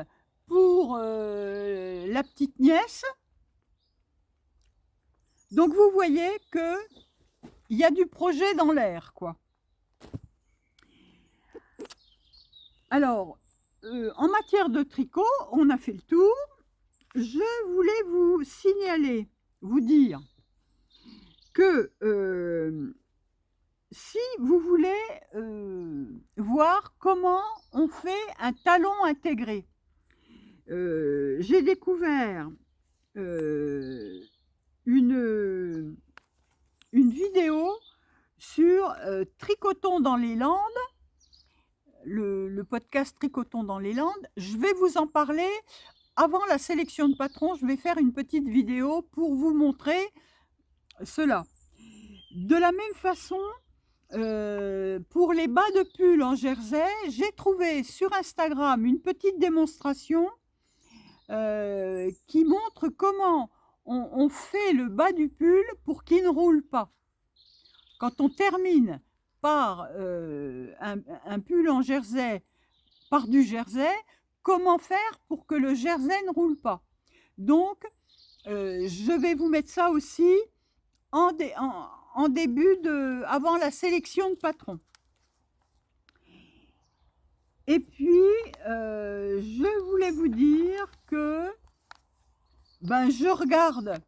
pour la petite nièce. Donc vous voyez que il y a du projet dans l'air, quoi. Alors, en matière de tricot, on a fait le tour. Je voulais vous signaler, vous dire que si vous voulez voir comment on fait un talon intégré, j'ai découvert une vidéo sur Tricotons dans les Landes, le podcast Tricotons dans les Landes. Je vais vous en parler avant la sélection de patrons. Je vais faire une petite vidéo pour vous montrer cela. De la même façon, pour les bas de pull en jersey, j'ai trouvé sur Instagram une petite démonstration qui montre comment on fait le bas du pull pour qu'il ne roule pas. Quand on termine par un pull en jersey, par du jersey, comment faire pour que le jersey ne roule pas? Donc, je vais vous mettre ça aussi en début avant la sélection de patrons. Et puis, je voulais vous dire que je regarde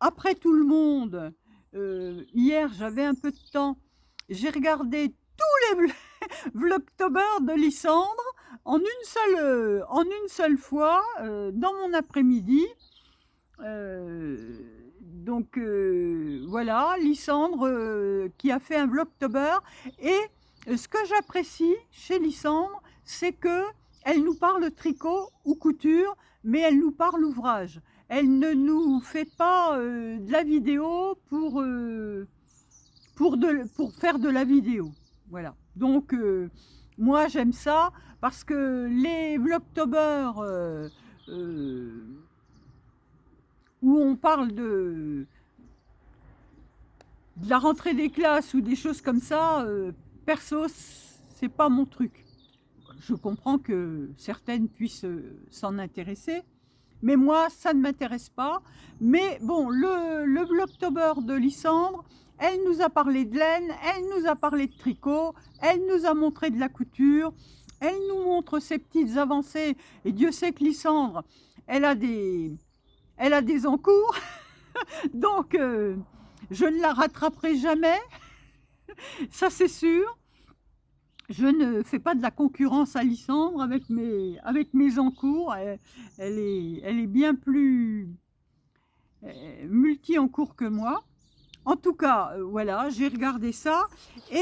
après tout le monde. Hier, j'avais un peu de temps. J'ai regardé tous les Vlogtober de Lysandre en une seule fois dans mon après-midi. Donc voilà, Lysandre qui a fait un Vlogtober. Et ce que j'apprécie chez Lysandre, c'est que elle nous parle tricot ou couture, mais elle nous parle ouvrage. Elle ne nous fait pas de la vidéo pour faire de la vidéo. Voilà. Donc, moi, j'aime ça parce que les Vlogtober où on parle de la rentrée des classes ou des choses comme ça, perso, c'est pas mon truc. Je comprends que certaines puissent s'en intéresser, mais moi, ça ne m'intéresse pas. Mais bon, le Vlogtober de Lysandre, elle nous a parlé de laine, elle nous a parlé de tricot, elle nous a montré de la couture, elle nous montre ses petites avancées. Et Dieu sait que Lysandre, elle a des encours, donc je ne la rattraperai jamais, ça c'est sûr. Je ne fais pas de la concurrence à Lysandre avec mes encours. Elle est bien plus multi-encours que moi. En tout cas, voilà, j'ai regardé ça. Et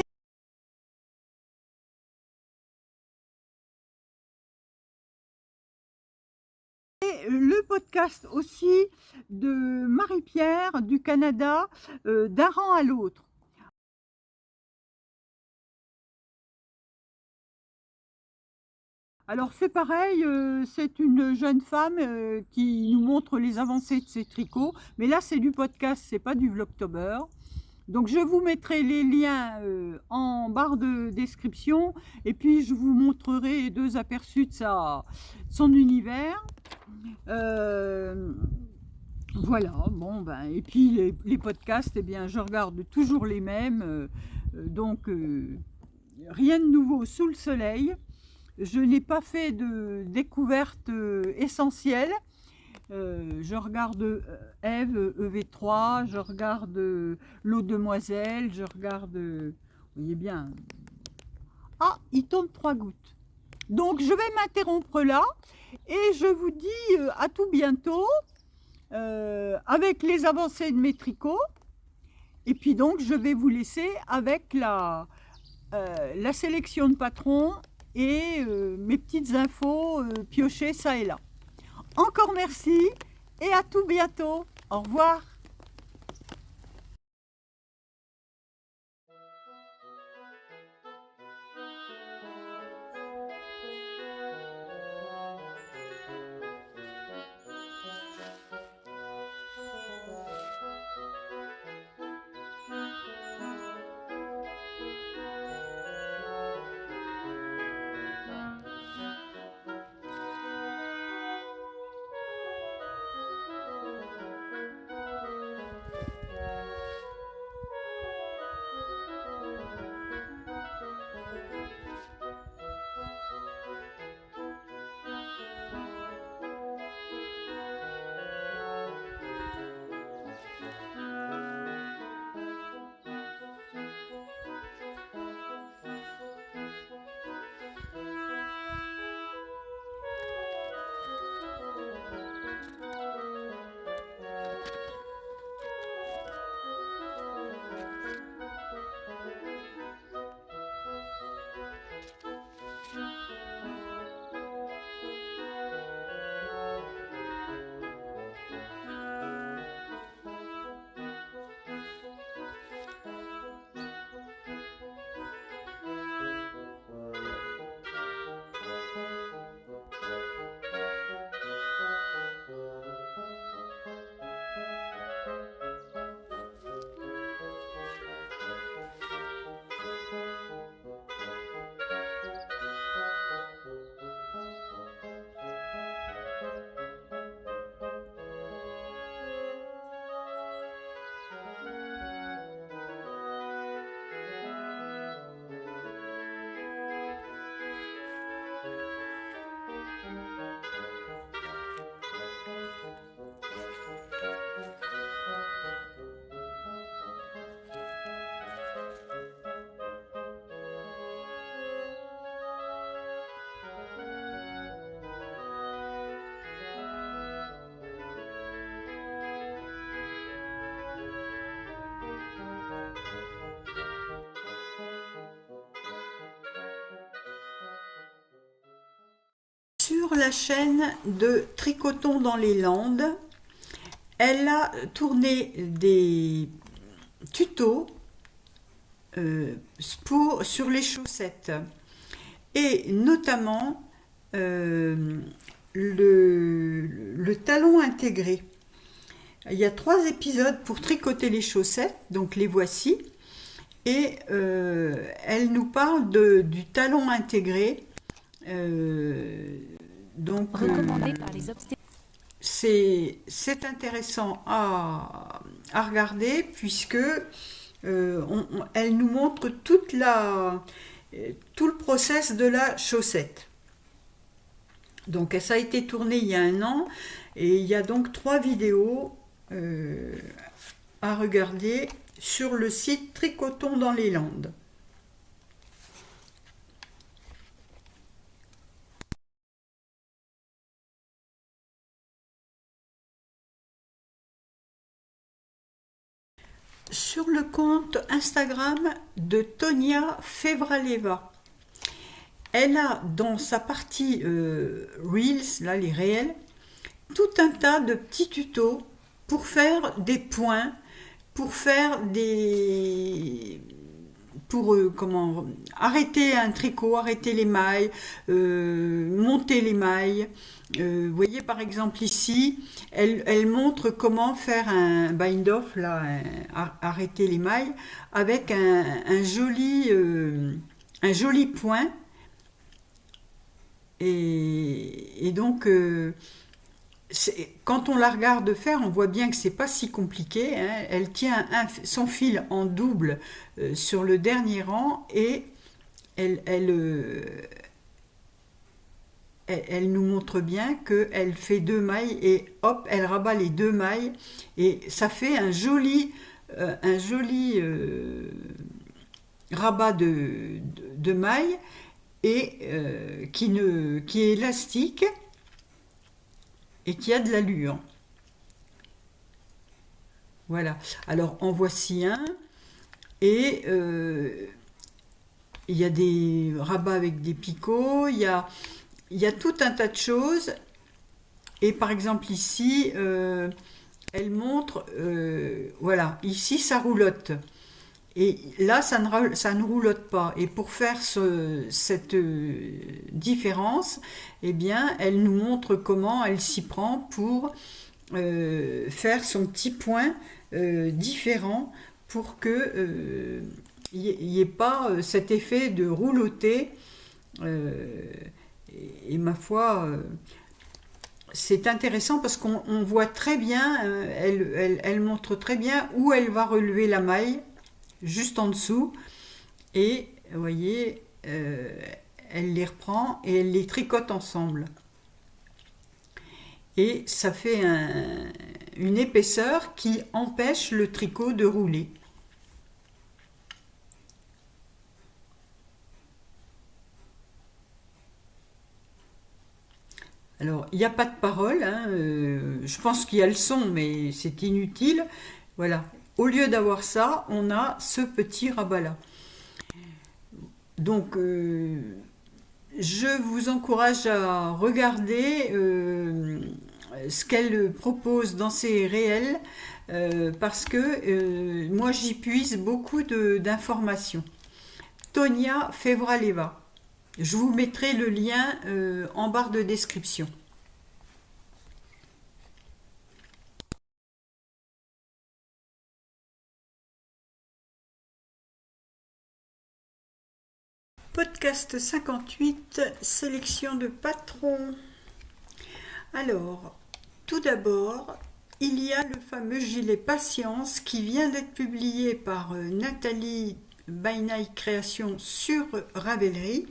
le podcast aussi de Marie-Pierre du Canada, d'un rang à l'autre. Alors c'est pareil, c'est une jeune femme qui nous montre les avancées de ses tricots, mais là c'est du podcast, c'est pas du Vlogtober. Donc je vous mettrai les liens en barre de description et puis je vous montrerai 2 aperçus de son univers. Voilà, bon ben, et puis les podcasts, eh bien je regarde toujours les mêmes, donc rien de nouveau sous le soleil. Je n'ai pas fait de découverte essentielle. Je regarde Ève, EV3, je regarde L'eau demoiselle, je regarde... vous voyez bien. Ah, il tombe 3 gouttes. Donc je vais m'interrompre là et je vous dis à tout bientôt avec les avancées de mes tricots. Et puis donc je vais vous laisser avec la sélection de patrons et mes petites infos piochées ça et là. Encore merci et à tout bientôt. Au revoir. Sur la chaîne de Tricotons dans les Landes, elle a tourné des tutos sur les chaussettes et notamment le talon intégré. Il y a 3 épisodes pour tricoter les chaussettes, donc les voici. Et elle nous parle du talon intégré. Recommandé par les c'est intéressant à regarder puisque elle nous montre tout le process de la chaussette. Donc ça a été tourné il y a 1 an et il y a donc 3 vidéos à regarder sur le site Tricotons dans les Landes. Sur le compte Instagram de Tonia Fevraleva, elle a dans sa partie Reels, là les réels, tout un tas de petits tutos pour faire des points, pour faire des... pour comment arrêter un tricot, arrêter les mailles, monter les mailles. Vous voyez par exemple ici, elle montre comment faire un bind-off, là, arrêter les mailles, avec un joli point. Et donc, quand on la regarde faire, on voit bien que c'est pas si compliqué, hein. Elle tient son fil en double sur le dernier rang et elle nous montre bien qu'elle fait 2 mailles et hop, elle rabat les 2 mailles et ça fait un joli rabat de mailles et qui est élastique et qui a de l'allure. Voilà. Alors en voici un et il y a des rabats avec des picots, il y a tout un tas de choses. Et par exemple ici, elle montre, voilà, ici ça roulotte. Et là, ça ne roulotte pas. Et pour faire cette différence, eh bien, elle nous montre comment elle s'y prend pour faire son petit point différent pour que n'y ait pas cet effet de roulotter. Et ma foi, c'est intéressant parce qu'on voit très bien, elle montre très bien où elle va relever la maille, juste en dessous. Et vous voyez, elle les reprend et elle les tricote ensemble. Et ça fait une épaisseur qui empêche le tricot de rouler. Alors, il n'y a pas de parole, hein, je pense qu'il y a le son, mais c'est inutile. Voilà. Au lieu d'avoir ça, on a ce petit rabat-là. Donc, je vous encourage à regarder ce qu'elle propose dans ses réels, parce que moi, j'y puise beaucoup d'informations. Tonia Fevraleva. Je vous mettrai le lien en barre de description. Podcast 58, sélection de patrons. Alors, tout d'abord, il y a le fameux gilet Patience qui vient d'être publié par Nathalie Bainay Création sur Ravelry,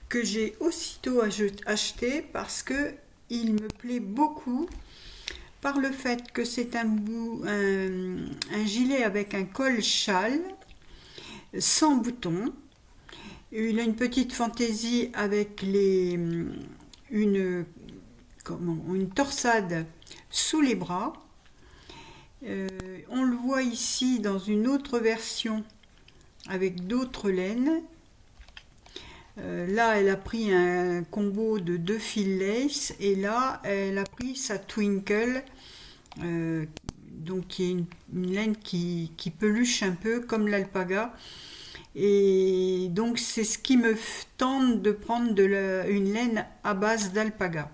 que j'ai aussitôt acheté parce que il me plaît beaucoup par le fait que c'est un gilet avec un col châle sans boutons. Il a une petite fantaisie avec une torsade sous les bras. On le voit ici dans une autre version avec d'autres laines. Là, elle a pris un combo de 2 fils lace et là, elle a pris sa Twinkle, donc qui est une laine qui peluche un peu comme l'alpaga. Et donc, c'est ce qui me tente de prendre une laine à base d'alpaga.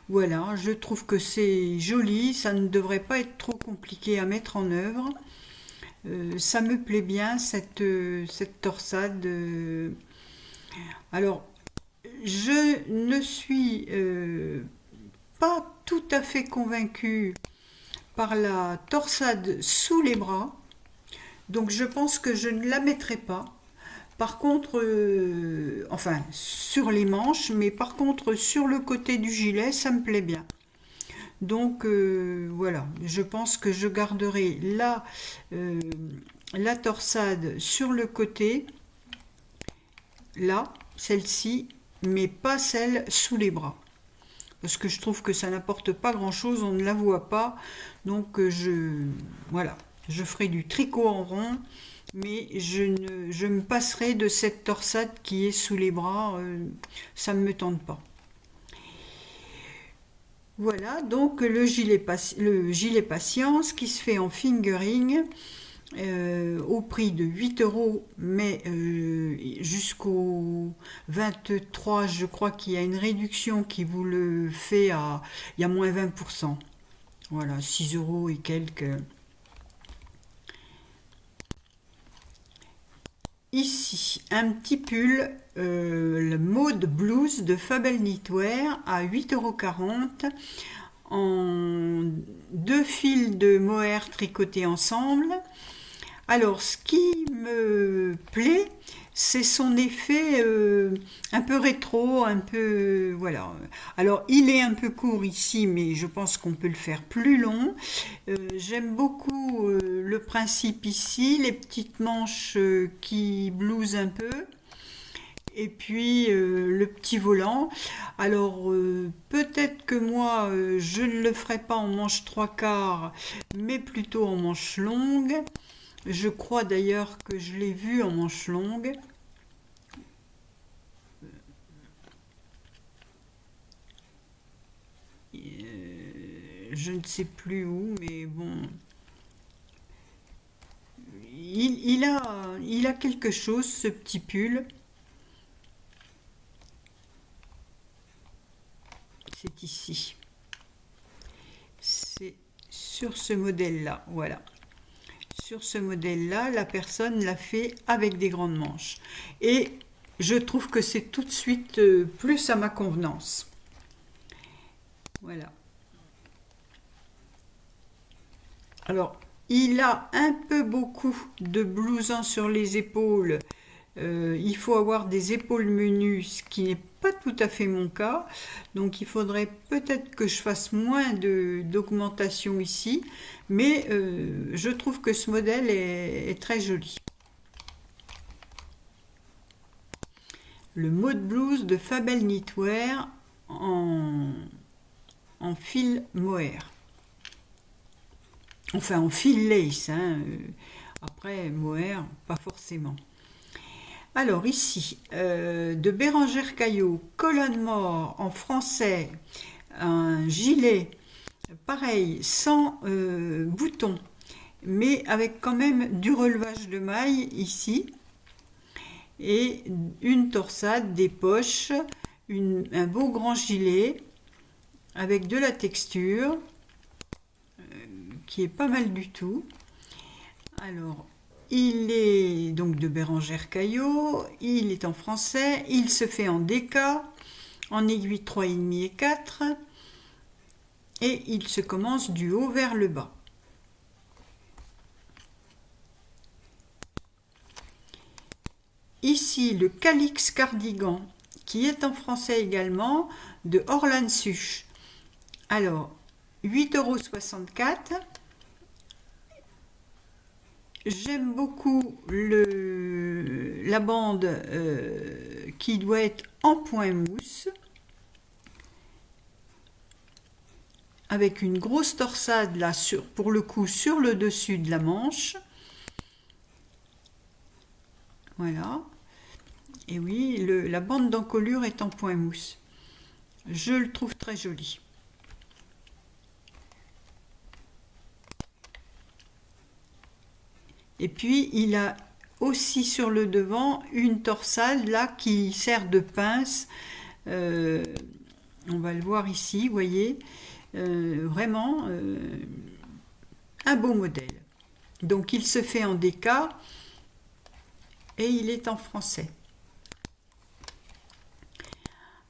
Voilà, je trouve que c'est joli, ça ne devrait pas être trop compliqué à mettre en œuvre. Ça me plaît bien, cette torsade. Alors, je ne suis pas tout à fait convaincue par la torsade sous les bras, donc je pense que je ne la mettrai pas. Par contre, enfin, sur les manches, mais par contre, sur le côté du gilet, ça me plaît bien. Donc, voilà, je pense que je garderai la torsade sur le côté, là, celle-ci, mais pas celle sous les bras. Parce que je trouve que ça n'apporte pas grand-chose, on ne la voit pas. Donc, voilà, je ferai du tricot en rond, mais je me passerai de cette torsade qui est sous les bras, ça ne me tente pas. Voilà, donc le gilet patience qui se fait en fingering au prix de 8 euros, mais jusqu'au 23, je crois qu'il y a une réduction qui vous le fait à... Il y a moins 20%. Voilà, 6 euros et quelques. Ici, un petit pull, le mode blues de Fabel Knitwear à 8,40 € en deux fils de mohair tricotés ensemble. Alors, ce qui me plaît, c'est son effet un peu rétro, un peu... Voilà. Alors, il est un peu court ici, mais je pense qu'on peut le faire plus long. J'aime beaucoup le principe ici, les petites manches qui blousent un peu. Et puis le petit volant. Alors peut-être que moi je ne le ferai pas en manche trois quarts, mais plutôt en manche longue. Je crois d'ailleurs que je l'ai vu en manche longue. Je ne sais plus où, mais bon. Il a quelque chose, ce petit pull. C'est ici. C'est sur ce modèle-là, voilà. Sur ce modèle-là, la personne l'a fait avec des grandes manches. Et je trouve que c'est tout de suite plus à ma convenance. Voilà. Alors, il a un peu beaucoup de blousons sur les épaules. Il faut avoir des épaules menues, ce qui n'est pas tout à fait mon cas. Donc, il faudrait peut-être que je fasse moins d'augmentation ici. Mais je trouve que ce modèle est très joli. Le mode blouse de Fabel Knitwear en fil mohair. Enfin, en fil lace. Hein. Après, mohair, pas forcément. Alors ici, de Bérengère Caillot, colonne mort en français, un gilet, pareil, sans boutons, mais avec quand même du relevage de mailles ici, et une torsade, des poches, un beau grand gilet, avec de la texture, qui est pas mal du tout. Alors, il est donc de Bérengère Caillot, il est en français, il se fait en déca, en aiguille 3,5 et 4, et il se commence du haut vers le bas. Ici, le Calix Cardigan, qui est en français également, de Orlan Such. Alors, 8,64 €. J'aime beaucoup la bande qui doit être en point mousse, avec une grosse torsade là, pour le coup, sur le dessus de la manche. Voilà. Et oui, la bande d'encolure est en point mousse. Je le trouve très joli. Et puis, il a aussi sur le devant une torsade là qui sert de pince. On va le voir ici, vous voyez. Vraiment un beau modèle. Donc, il se fait en déca et il est en français.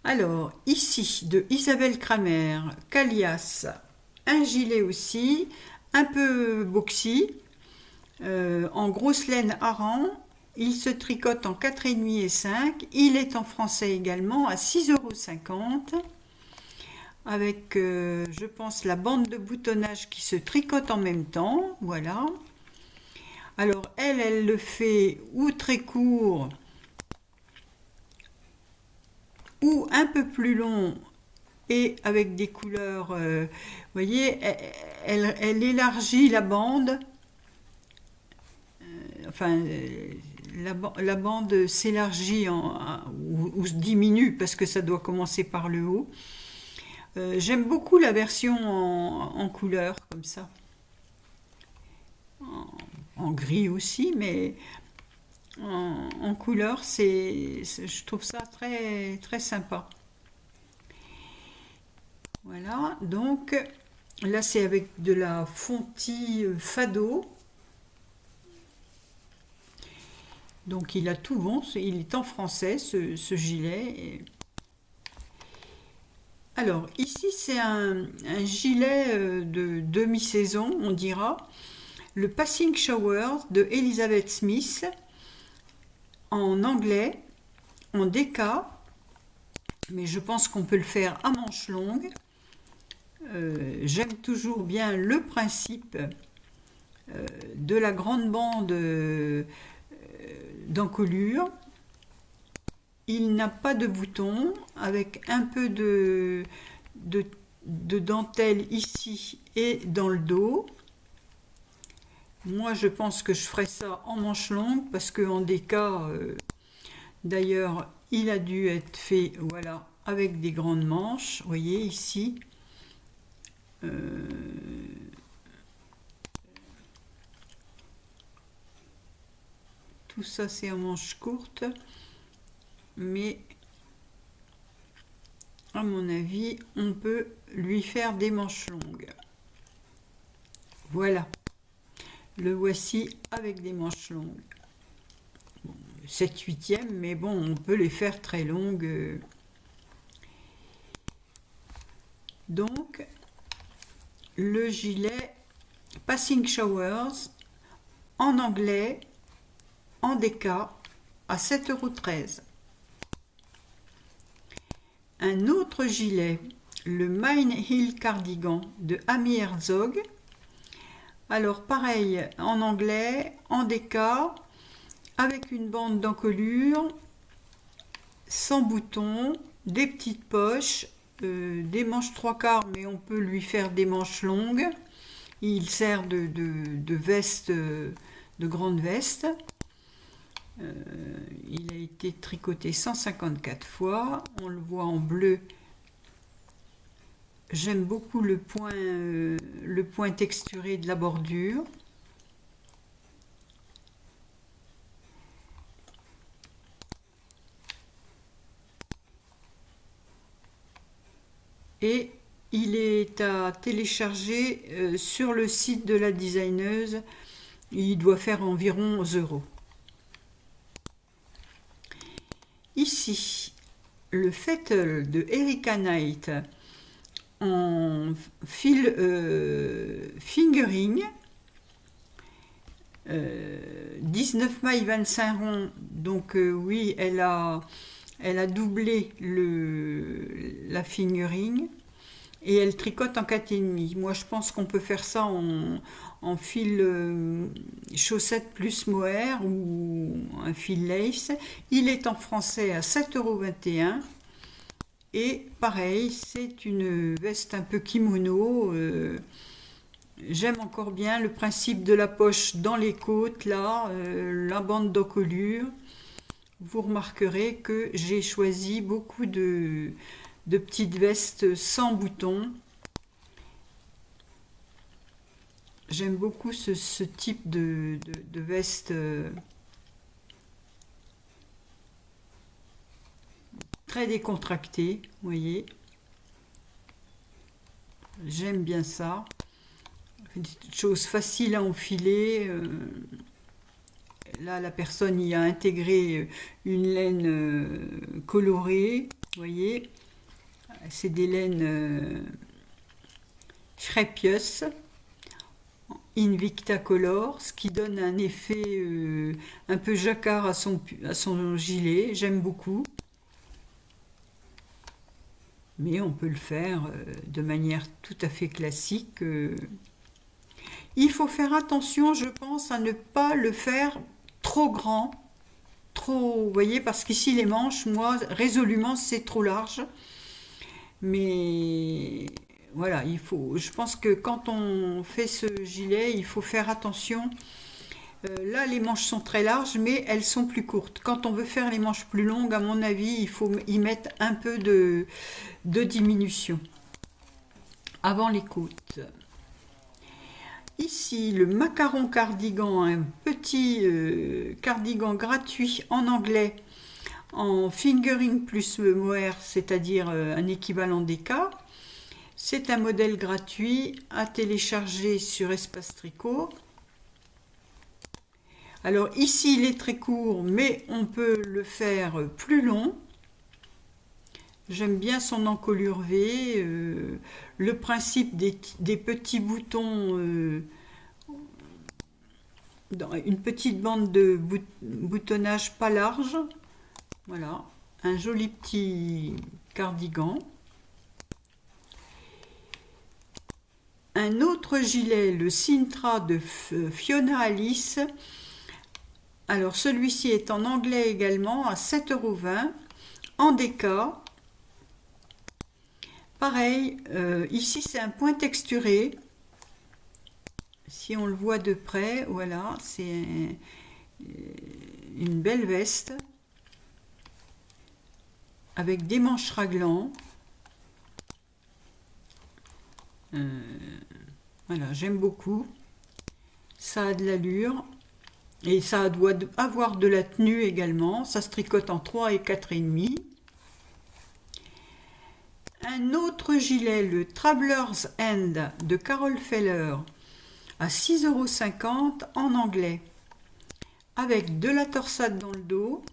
Alors, ici, de Isabelle Kramer, Calias, un gilet aussi, un peu boxy, en grosse laine hareng. Il se tricote en 4,5 et 5. Il est en français également à 6,50 €. Avec, je pense, la bande de boutonnage qui se tricote en même temps. Voilà. Alors, elle le fait ou très court, ou un peu plus long, et avec des couleurs, vous voyez, elle élargit la bande. Enfin, la bande s'élargit ou se diminue parce que ça doit commencer par le haut. J'aime beaucoup la version en couleur, comme ça. En gris aussi, mais en couleur, je trouve ça très, très sympa. Voilà, donc là c'est avec de la fontie Fado. Donc il a tout bon, il est en français ce gilet. Alors ici c'est un gilet de demi-saison, on dira. Le Passing Shower de Elizabeth Smith, en anglais, en déca, mais je pense qu'on peut le faire à manches longues. J'aime toujours bien le principe de la grande bande d'encolure. Il n'a pas de bouton, avec un peu de dentelle ici et dans le dos. Moi, je pense que je ferai ça en manches longues parce qu'en déca, d'ailleurs, il a dû être fait, voilà, avec des grandes manches. Vous voyez ici. Tout ça, c'est en manches courtes. Mais, à mon avis, on peut lui faire des manches longues. Voilà. Le voici avec des manches longues. Bon, 7/8e, mais bon, on peut les faire très longues. Donc, le gilet Passing Showers en anglais, en déca, à 7,13 €. Un autre gilet, le Mine Hill Cardigan de Amy Herzog. Alors pareil, en anglais, en déca, avec une bande d'encolure, sans bouton, des petites poches, des manches 3/4, mais on peut lui faire des manches longues. Il sert de veste, de grande veste. Il a été tricoté 154 fois. On le voit en bleu. J'aime beaucoup le point texturé de la bordure. Et il est à télécharger sur le site de la designeuse. Il doit faire environ 11 €. Ici, le Fettle de Erika Knight en fil fingering, 19 mailles 25 ronds, donc oui, elle a doublé la fingering et elle tricote en 4,5. Moi je pense qu'on peut faire ça en fil chaussette plus mohair ou un fil lace. Il est en français à 7,21 €. Et pareil, c'est une veste un peu kimono. J'aime encore bien le principe de la poche dans les côtes, là, la bande d'encolure. Vous remarquerez que j'ai choisi beaucoup de petites vestes sans boutons. J'aime beaucoup ce type de veste très décontractée, vous voyez. J'aime bien ça. Une chose facile à enfiler. Là, la personne y a intégré une laine colorée, vous voyez. C'est des laines Schrepius Invicta Color, ce qui donne un effet un peu jacquard à son gilet. J'aime beaucoup. Mais on peut le faire de manière tout à fait classique. Il faut faire attention, je pense, à ne pas le faire trop grand, trop, vous voyez, parce qu'ici les manches, moi, résolument, c'est trop large. Mais voilà, je pense que quand on fait ce gilet, il faut faire attention. Là, les manches sont très larges, mais elles sont plus courtes. Quand on veut faire les manches plus longues, à mon avis, il faut y mettre un peu de diminution. avant les côtes. Ici, le macaron cardigan, un petit cardigan gratuit en anglais, en fingering plus mohair, c'est-à-dire un équivalent DK. C'est un modèle gratuit à télécharger sur Espace Tricot. Alors ici, il est très court, mais on peut le faire plus long. J'aime bien son encolure V, le principe des petits boutons, dans une petite bande de boutonnage pas large. Voilà, un joli petit cardigan. Un autre gilet, le Sintra de Fiona Alice. Alors celui-ci est en anglais également à 7,20 € en DK. Pareil, ici c'est un point texturé. Si on le voit de près, voilà, c'est une belle veste avec des manches raglan. Voilà, j'aime beaucoup. Ça a de l'allure et ça doit avoir de la tenue également. Ça se tricote en 3 et 4,5. Un autre gilet, le Traveler's End de Carol Feller, à 6,50 € en anglais, avec de la torsade dans le dos.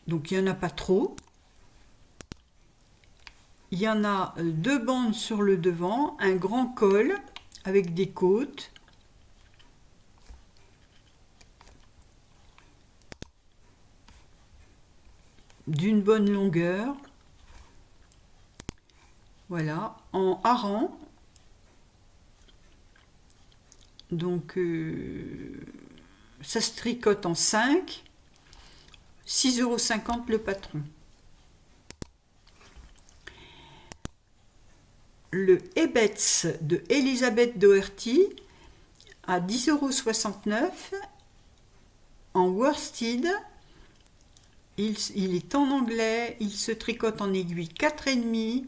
Donc il n'y en a pas trop. Il y en a 2 bandes sur le devant, un grand col avec des côtes. D'une bonne longueur. Voilà, en hareng. Donc ça se tricote en 5, 6,50 € le patron. Le Ebets de Elisabeth Doherty à 10,69 € en worsted. Il est en anglais, il se tricote en aiguille 4,5.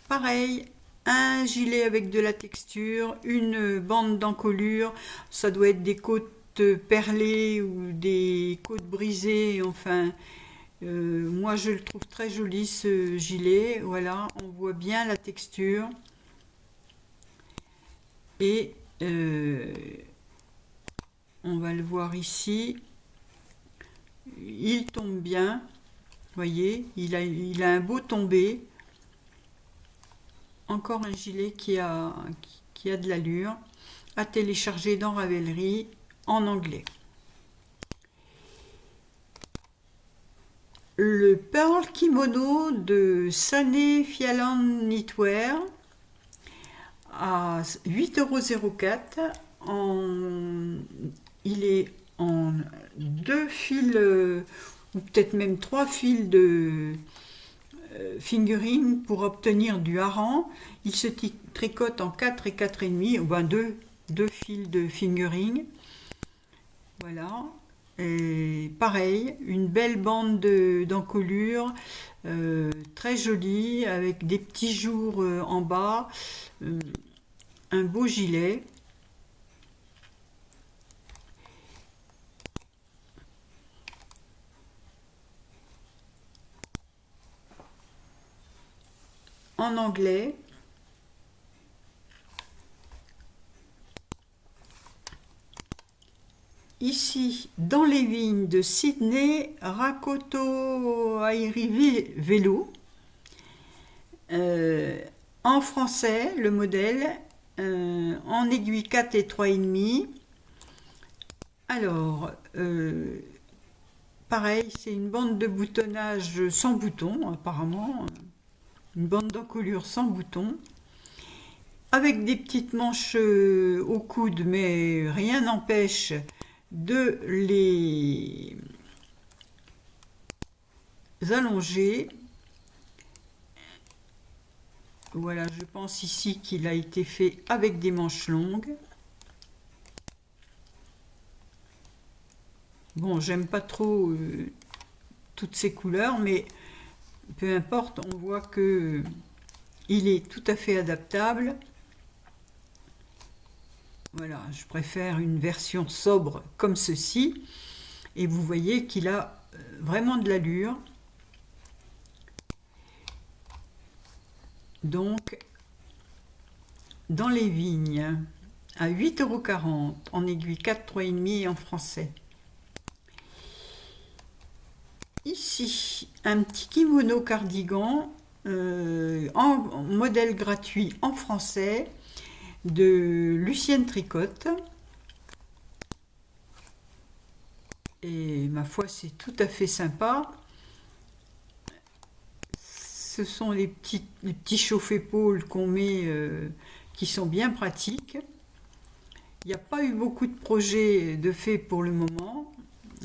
Pareil, un gilet avec de la texture, une bande d'encolure, ça doit être des côtes perlées ou des côtes brisées, enfin, moi je le trouve très joli ce gilet, voilà, on voit bien la texture. Et on va le voir ici. Il tombe bien, voyez, il a un beau tombé. Encore un gilet qui a de l'allure, à télécharger dans Ravelry en anglais. Le Pearl Kimono de Sané Fialan Knitwear à 8,04 €. Il est en 2 fils, ou peut-être même 3 fils de fingering pour obtenir du hareng. Il se tricote en 4 et 4,5, ou ben 2 fils de fingering. Voilà. Et pareil, une belle bande d'encolure, très jolie, avec des petits jours en bas, un beau gilet. En anglais. Ici, dans les vignes de Sydney, Rakoto Airi Vélo. En français, le modèle, en aiguille 4 et 3,5. Alors, pareil, c'est une bande de boutonnage sans bouton, apparemment. Une bande d'encolure sans bouton, avec des petites manches au coude, mais rien n'empêche de les allonger. Voilà, je pense ici qu'il a été fait avec des manches longues. Bon, j'aime pas trop toutes ces couleurs, mais peu importe, on voit que il est tout à fait adaptable. Voilà, je préfère une version sobre comme ceci. Et vous voyez qu'il a vraiment de l'allure. Donc, dans les vignes, à 8,40 € en aiguille 4, 3,5 en français. Ici, un petit kimono cardigan en modèle gratuit en français de Lucienne Tricotte. Et ma foi, c'est tout à fait sympa. Ce sont les petits chauffe-épaules qu'on met qui sont bien pratiques. Il n'y a pas eu beaucoup de projets de faits pour le moment.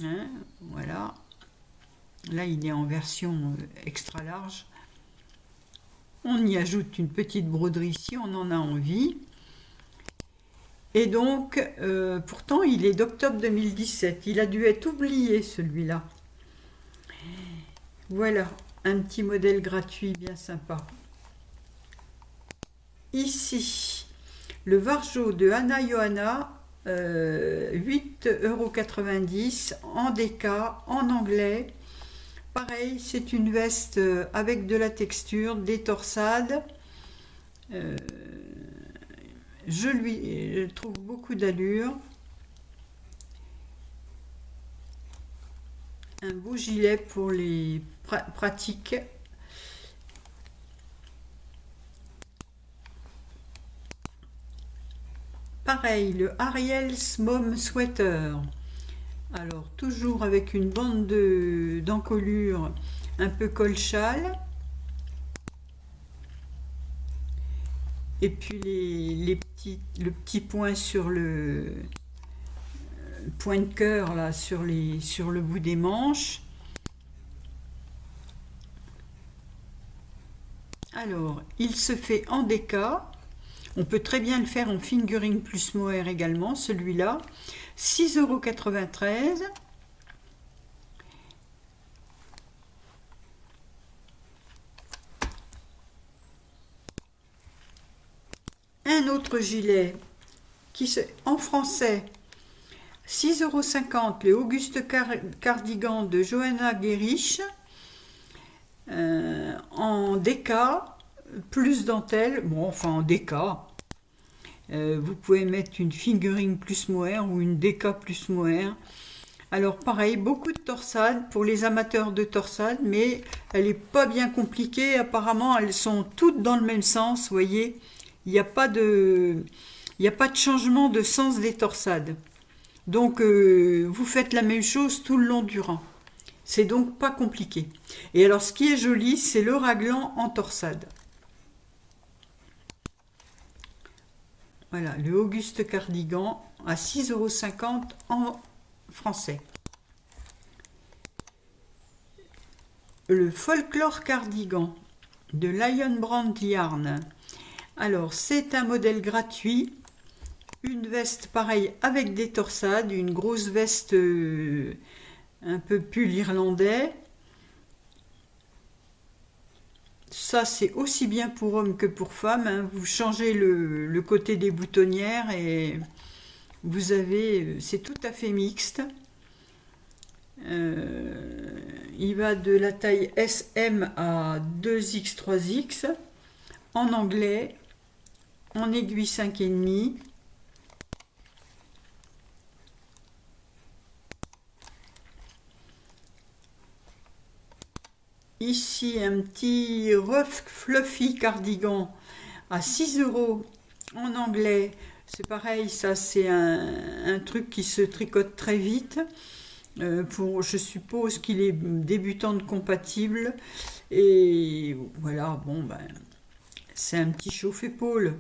Hein, voilà. Là, il est en version extra large. On y ajoute une petite broderie si on en a envie. Et donc, pourtant, il est d'octobre 2017. Il a dû être oublié, celui-là. Voilà, un petit modèle gratuit bien sympa. Ici, le Varjo de Anna Johanna, 8,90 € en DK, en anglais. Pareil, c'est une veste avec de la texture, des torsades. Je trouve beaucoup d'allure. Un beau gilet pour les pratiques. Pareil, le Ariel's Mom Sweater. Alors, toujours avec une bande d'encolure un peu col-châle. Et puis le petit point sur le point de cœur là sur le bout des manches. Alors, il se fait en DK. On peut très bien le faire en fingering plus mohair également, celui-là. 6,93 €. Un autre gilet en français, 6,50 €, le Auguste Cardigan de Johanna Gerich, en DK, plus dentelle, bon enfin en DK. Vous pouvez mettre une fingering plus mohair ou une DK plus mohair. Alors pareil, beaucoup de torsades pour les amateurs de torsades, mais elle n'est pas bien compliquée. Apparemment, elles sont toutes dans le même sens, vous voyez. Il n'y a pas de changement de sens des torsades. Donc, vous faites la même chose tout le long du rang. C'est donc pas compliqué. Et alors, ce qui est joli, c'est le raglan en torsade. Voilà, le Auguste Cardigan à 6,50 € en français. Le Folklore Cardigan de Lion Brand Yarn. Alors, c'est un modèle gratuit. Une veste pareille avec des torsades, une grosse veste un peu pull irlandais. Ça, c'est aussi bien pour hommes que pour femmes. Hein. Vous changez le côté des boutonnières et vous avez... C'est tout à fait mixte. Il va de la taille SM à 2X, 3X. En anglais, en aiguille 5,5. Ici, un petit rough fluffy cardigan à 6 € en anglais. C'est pareil, ça c'est un truc qui se tricote très vite. Je suppose qu'il est débutante compatible. Et voilà, bon ben, c'est un petit chauffe-épaule.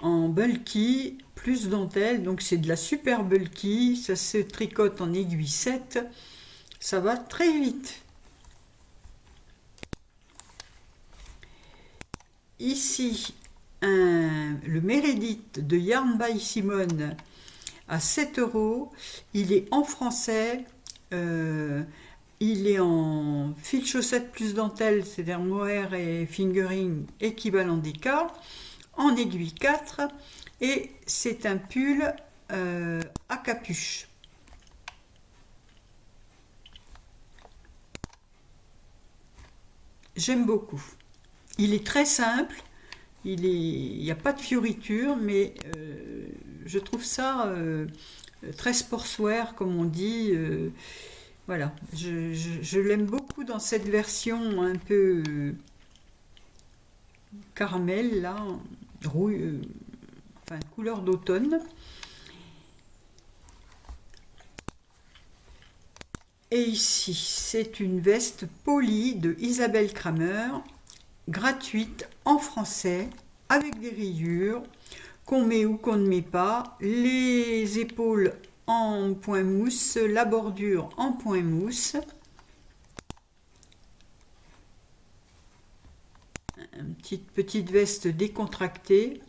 En bulky, plus dentelle, donc c'est de la super bulky, ça se tricote en aiguille 7, ça va très vite. Ici, le Meredith de Yarn by Simone à 7 euros. Il est en français. Il est en fil chaussette plus dentelle, c'est-à-dire mohair et fingering équivalent DK, en aiguille 4, et c'est un pull à capuche. J'aime beaucoup. Il est très simple, il n'y a pas de fioriture, mais je trouve ça très sportswear, comme on dit. Voilà, je l'aime beaucoup dans cette version un peu caramel, là, rouille, enfin couleur d'automne. Et ici, c'est une veste polie de Isabelle Kramer, gratuite en français, avec des rayures, qu'on met ou qu'on ne met pas, les épaules en point mousse, la bordure en point mousse. Une petite veste décontractée.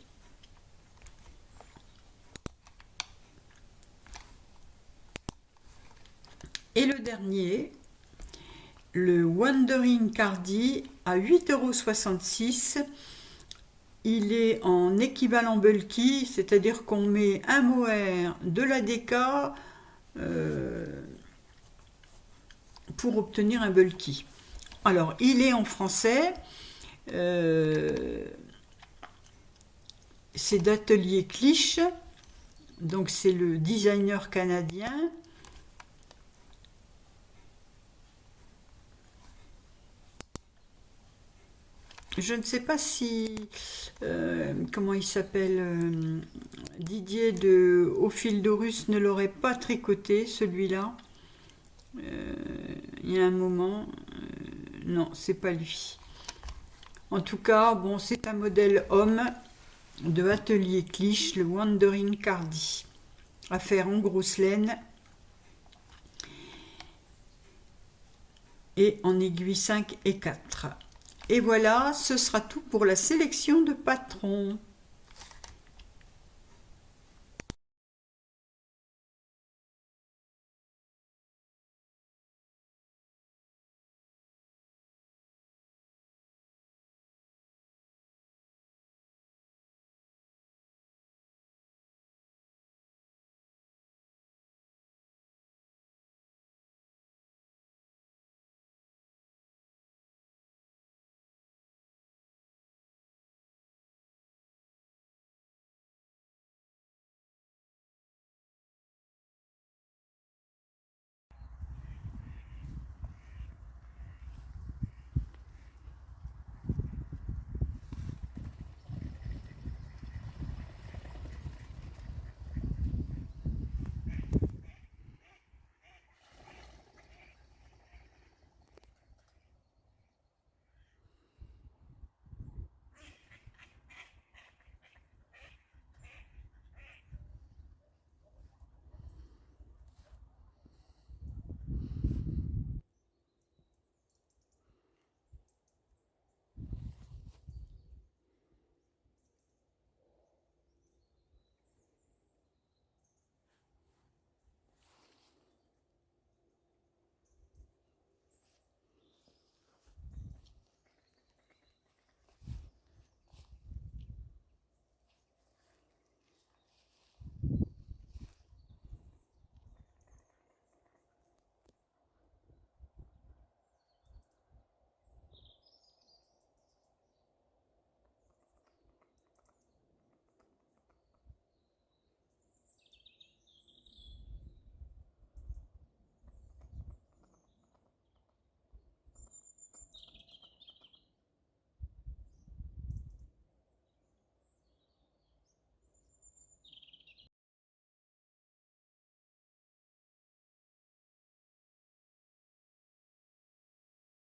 Et le dernier, le Wandering Cardi à 8,66 €. Il est en équivalent bulky, c'est-à-dire qu'on met un mohair, de la DK pour obtenir un bulky. Alors, il est en français. C'est d'Atelier Cliche. Donc, c'est le designer canadien. Je ne sais pas si, comment il s'appelle, Didier de Au fil d'Horus ne l'aurait pas tricoté, celui-là. Il y a un moment, non, c'est pas lui. En tout cas, bon, c'est un modèle homme de Atelier Cliche, le Wandering Cardi, à faire en grosse laine et en aiguille 5 et 4. Et voilà, ce sera tout pour la sélection de patrons.